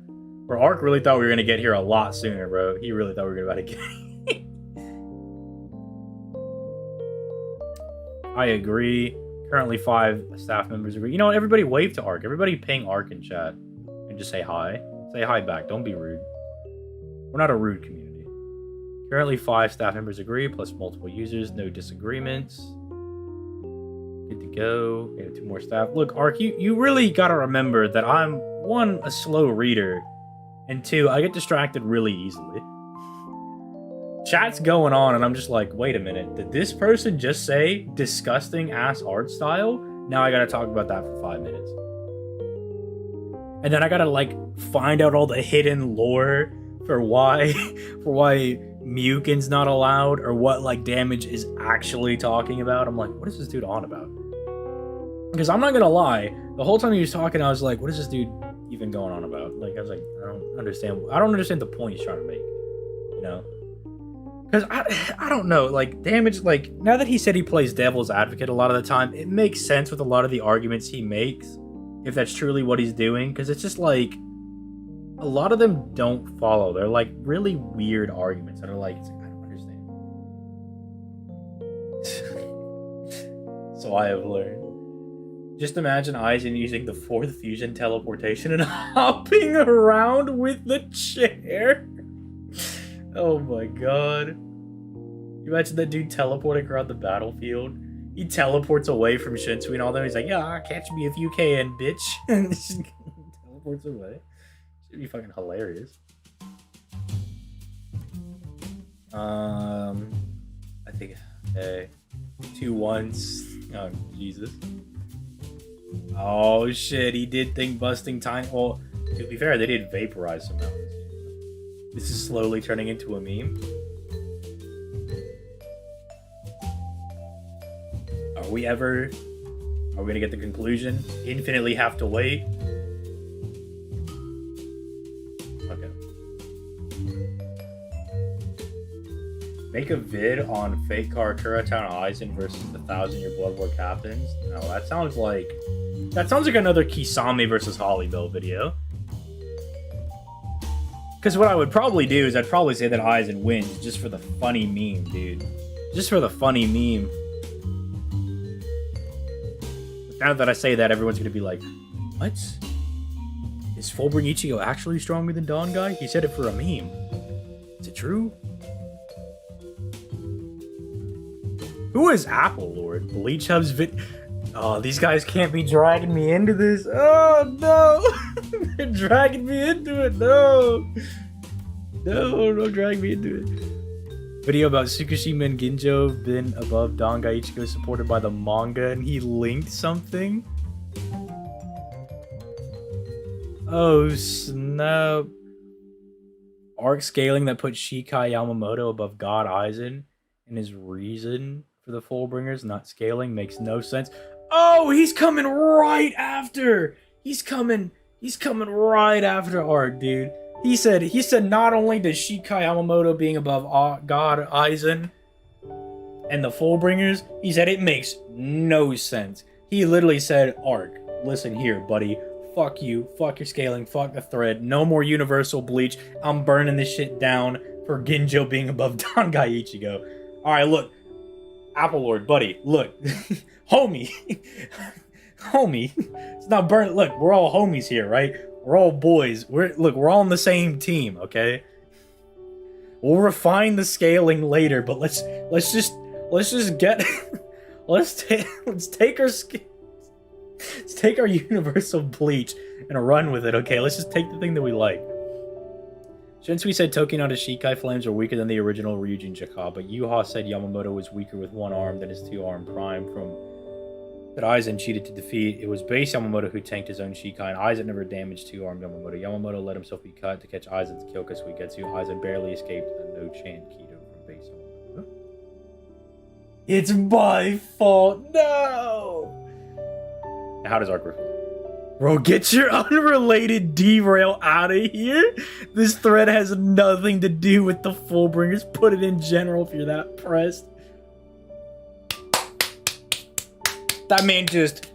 Where Ark really thought we were going to get here a lot sooner, bro. He really thought we were about to get here. I agree. Currently 5 staff members agree. You know what? Everybody wave to Ark. Everybody ping Ark in chat. And just say hi. Say hi back. Don't be rude. We're not a rude community. Currently 5 staff members agree, plus multiple users. No disagreements. Good to go. We have 2 more staff. Look, Ark, you really gotta remember that I'm, 1, a slow reader, and 2, I get distracted really easily. Chat's going on, and I'm just like, wait a minute. Did this person just say disgusting ass art style? Now I gotta talk about that for 5 minutes. And then I gotta like find out all the hidden lore for why Mukin's not allowed or what like Damage is actually talking about. I'm like, what is this dude on about? Because I'm not gonna lie, the whole time he was talking, I was like, what is this dude even going on about? Like, I was like, I don't understand the point he's trying to make, you know? Because I don't know, like Damage, like now that he said he plays devil's advocate a lot of the time, it makes sense with a lot of the arguments he makes. If that's truly what he's doing, because it's just like a lot of them don't follow. They're like really weird arguments that are like, I don't understand. So I have learned. Just imagine Aizen using the fourth fusion teleportation and hopping around with the chair. Oh my god. You imagine that dude teleporting around the battlefield? He teleports away from Shinsui and all them. He's like, yeah, catch me if you can, bitch. And just teleports away. Should be fucking hilarious. I think, hey, 2-1. Oh, Jesus. Oh, shit, he did think busting tiny. Well, to be fair, they did vaporize some mountains. This is slowly turning into a meme. Are we gonna get the conclusion? Infinitely have to wait? Okay. Make a vid on Fake Car Kuratown Aizen versus the 1,000-Year Blood War Captains? No, that sounds like another Kisame versus Hollyville video. Because what I would probably do is I'd probably say that Aizen wins just for the funny meme, dude. Just for the funny meme. Now that I say that, everyone's gonna be like, what? Is Fullbring Ichigo actually stronger than Don Guy? He said it for a meme. Is it true? Who is Apple Lord? Bleach Hub's Oh, these guys can't be dragging me into this. Oh, no. They're dragging me into it. No. No, don't drag me into it. Video about Tsukushima and Ginjo been above Don Guy Ichigo supported by the manga and he linked something? Oh, snap. Arc scaling that put Shikai Yamamoto above God Aizen and his reason for the Fullbringers not scaling makes no sense. Oh, he's coming right after. He's coming right after Arc, dude. He said not only does Shikai Yamamoto being above God Aizen and the Fullbringers, he said it makes no sense. He literally said, Arc, listen here, buddy. Fuck you. Fuck your scaling. Fuck the thread. No more Universal Bleach. I'm burning this shit down for Ginjo being above Don Guy Ichigo. Alright, look. Apple Lord, buddy, look. Homie. Homie. It's not burning. Look, we're all homies here, right? We're all boys. We're all on the same team, okay? We'll refine the scaling later, but let's just get let's take our Universal Bleach and run with it, okay? Let's just take the thing that we like. Shinsui said Tokinada's Shikai flames are weaker than the original Ryujin Chaka, but Yuha said Yamamoto was weaker with one arm than his two-arm prime from that Aizen cheated to defeat. It was base Yamamoto who tanked his own Shikai, and Aizen never damaged two-armed Yamamoto. Yamamoto let himself be cut to catch Aizen's Kyoka Suigetsu. Aizen barely escaped a no-chan Kido from base Yamamoto. It's my fault! No! Now, how does Arc respond? Bro, get your unrelated derail out of here. This thread has nothing to do with the Fullbringers. Put it in general if you're that pressed. That man just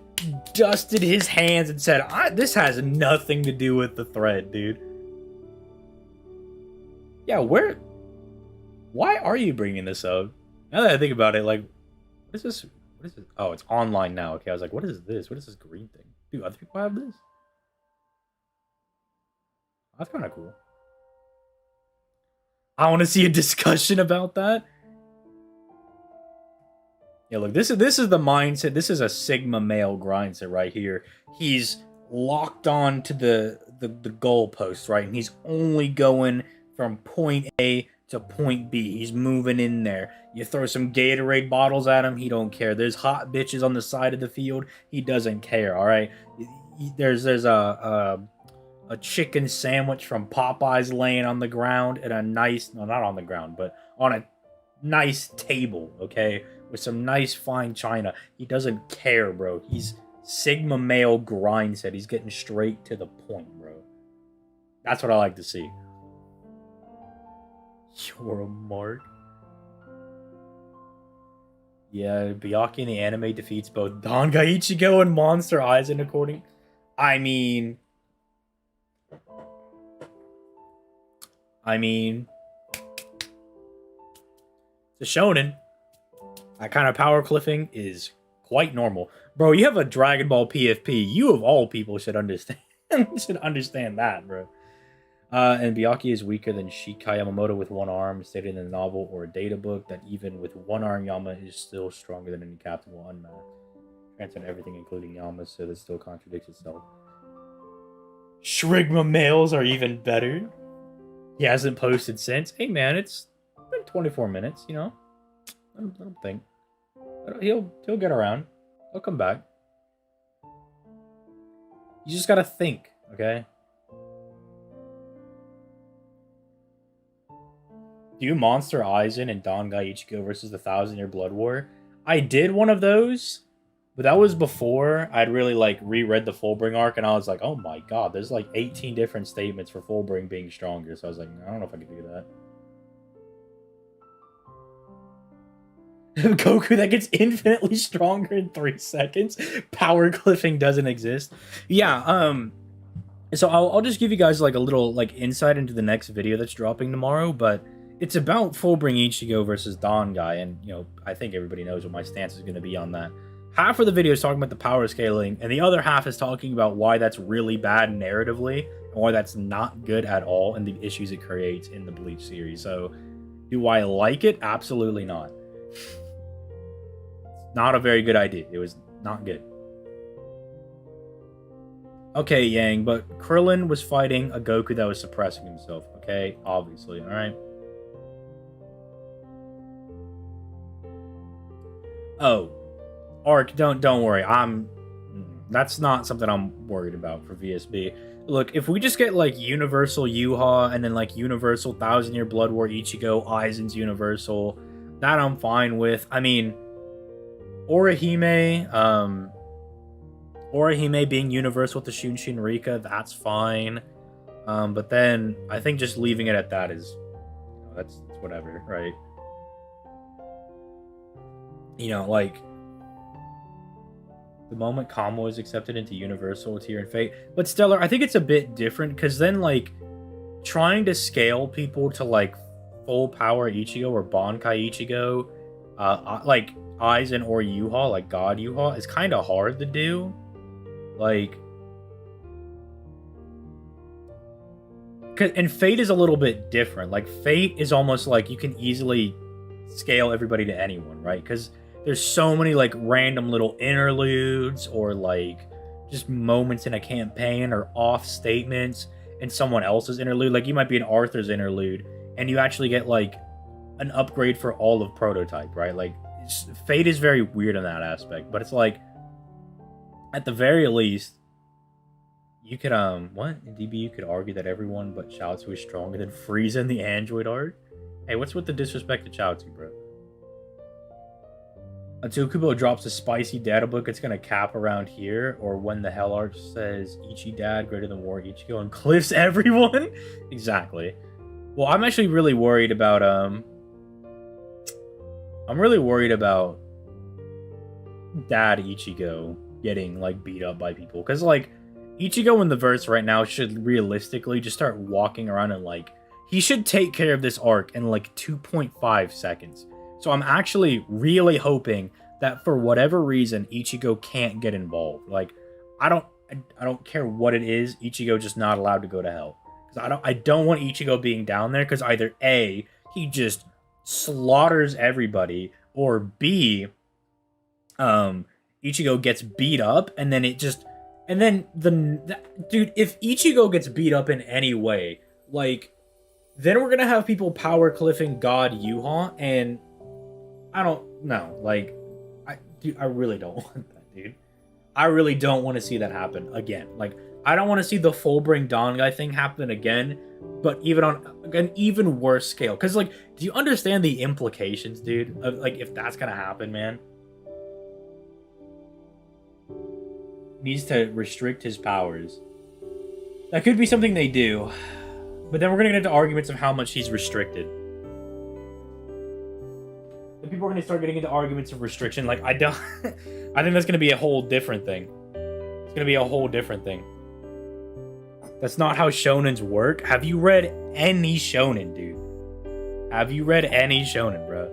dusted his hands and said, this has nothing to do with the thread, dude. Yeah, why are you bringing this up? Now that I think about it, like, what is this? Oh, it's online now. Okay, I was like, what is this? What is this green thing? Do other people have this? That's kind of cool. I want to see a discussion about that. Yeah, look, this is the mindset. This is a Sigma male grind set right here. He's locked on to the goalpost, right? And he's only going from point A to point B. He's moving in there. You throw some Gatorade bottles at him, he don't care. There's hot bitches on the side of the field, he doesn't care, all right? There's a chicken sandwich from Popeyes laying on the ground and a nice, no, not on the ground, but on a nice table, okay? With some nice fine china. He doesn't care, bro. He's Sigma male grind set. He's getting straight to the point, bro. That's what I like to see. You're a mark. Yeah, Byakuya in the anime defeats both Don Guy Ichigo and Monster Aizen according... I mean... It's a shonen. That kind of power cliffing is quite normal. Bro, you have a Dragon Ball PFP. You of all people should understand should understand that, bro. And Byakuya is weaker than Shikai Yamamoto with one arm, stated in the novel or a data book that even with one arm, Yama is still stronger than any captain will unmatch. Transcend everything, including Yama, so that still contradicts itself. Shrigma males are even better. He hasn't posted since. Hey man, it's been 24 minutes, you know? I don't think. He'll get around. He'll come back. You just gotta think, okay? Do Monster Aizen and Dangai Ichigo versus the 1,000-Year Blood War? I did one of those, but that was before I'd really, like, reread the Fullbring arc, and I was like, oh my god, there's, like, 18 different statements for Fullbring being stronger, so I was like, I don't know if I can do that. Goku that gets infinitely stronger in 3 seconds? Power cliffing doesn't exist. Yeah, so I'll just give you guys, like, a little, like, insight into the next video that's dropping tomorrow, but it's about Fullbring Ichigo versus Dangai, and, you know, I think everybody knows what my stance is going to be on that. Half of the video is talking about the power scaling, and the other half is talking about why that's really bad narratively, and why that's not good at all, and the issues it creates in the Bleach series. So, do I like it? Absolutely not. It's not a very good idea. It was not good. Okay, Yang, but Krillin was fighting a Goku that was suppressing himself, okay? Obviously, alright? Oh, Arc, don't worry. That's not something I'm worried about for VSB. Look, if we just get like Universal Yuha and then like Universal 1,000-Year Blood War Ichigo, Aizen's Universal, that I'm fine with. I mean, Orihime being universal with the Shunshin Rika, that's fine. But then I think just leaving it at that is, you know, that's whatever, right? You know, like, the moment Kamo is accepted into Universal Tier and Fate. But Stellar, I think it's a bit different, because then, like, trying to scale people to, like, full power Ichigo or Bankai Ichigo, like, Aizen or Yuha, like God Yuha, is kind of hard to do. Like, and Fate is a little bit different. Like, Fate is almost like you can easily scale everybody to anyone, right? Because there's so many, like, random little interludes or, like, just moments in a campaign or off statements in someone else's interlude. Like, you might be in Arthur's interlude, and you actually get, like, an upgrade for all of Prototype, right? Like, Fate is very weird in that aspect, but it's like, at the very least, you could, what? In DB, you could argue that everyone but Chaozu is stronger than Frieza in the Android art? Hey, what's with the disrespect to Chaozu, bro? Until Kubo drops a spicy data book, it's gonna cap around here, or when the Hell Arch says Ichi Dad greater than War Ichigo and cliffs everyone? Exactly. Well, I'm actually really worried about, Dad Ichigo getting, like, beat up by people. Because, like, Ichigo in the verse right now should realistically just start walking around and, like, he should take care of this arc in, like, 2.5 seconds. So I'm actually really hoping that for whatever reason, Ichigo can't get involved. Like, I don't care what it is, Ichigo just not allowed to go to hell. Because I don't want Ichigo being down there, because either A, he just slaughters everybody, or B, Ichigo gets beat up, and then it just... And then, dude, if Ichigo gets beat up in any way, like, then we're gonna have people power cliffing God Yuha, and I don't know, like, I really don't want that, dude. I really don't want to see that happen again. Like, I don't want to see the Fullbring Dangai thing happen again, but even on an even worse scale. Because, like, do you understand the implications, dude? Of, like, if that's gonna happen, man? Needs to restrict his powers. That could be something they do. But then we're gonna get into arguments of how much he's restricted. And people are gonna start getting into arguments of restriction. Like, I don't... I think that's gonna be a whole different thing. It's gonna be a whole different thing. That's not how shonens work. Have you read any shonen, dude? Have you read any shonen, bro?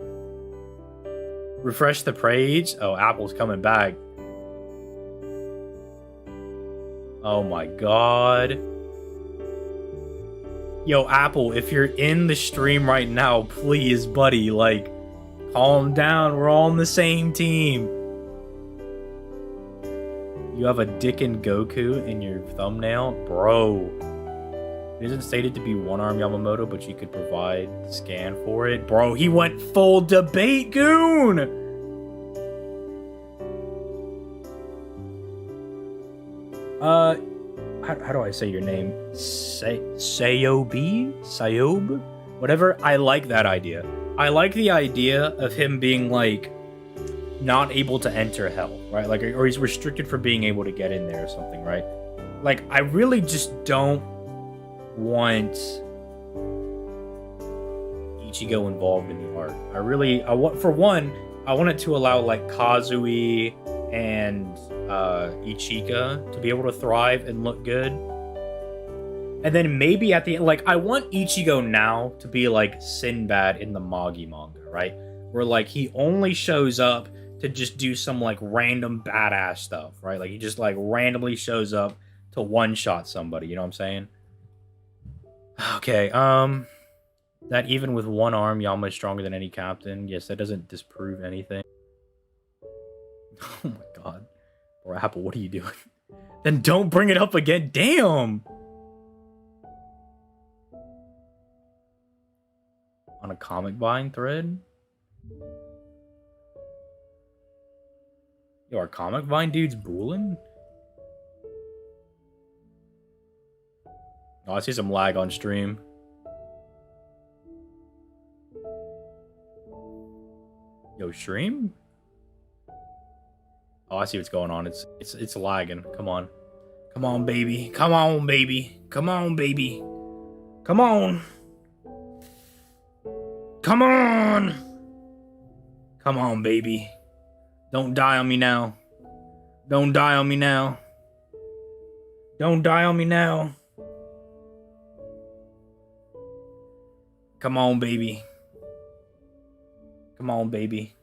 Refresh the page. Oh, Apple's coming back. Oh my god. Yo, Apple, if you're in the stream right now, please, buddy, like, calm down. We're all on the same team. You have a Dick and Goku in your thumbnail? Bro. It isn't stated to be one-arm Yamamoto, but you could provide the scan for it. Bro, he went full debate goon! How do I say your name? Sayobi? Sayob? Whatever. I like that idea. I like the idea of him being, like, not able to enter hell, right? Like, or he's restricted for being able to get in there or something, right? Like, I really just don't want Ichigo involved in the arc. I want it to allow, like, Kazui and Ichika to be able to thrive and look good. And then maybe at the end, like, I want Ichigo now to be like Sinbad in the Magi manga, right? Where, like, he only shows up to just do some, like, random badass stuff, right? Like, he just, like, randomly shows up to one-shot somebody, you know what I'm saying? Okay, that even with one arm, Yama is stronger than any captain. Yes, that doesn't disprove anything. Oh my god. Or Apple, what are you doing? Then don't bring it up again. Damn! On a comic buying thread? Yo, our comic vine dude's booling? Oh, I see some lag on stream. Yo, stream? Oh, I see what's going on. It's lagging. Come on. Come on, baby. Come on, baby. Come on, baby. Come on. Come on. Come on, baby. Don't die on me now. Don't die on me now. Don't die on me now. Come on, baby. Come on, baby.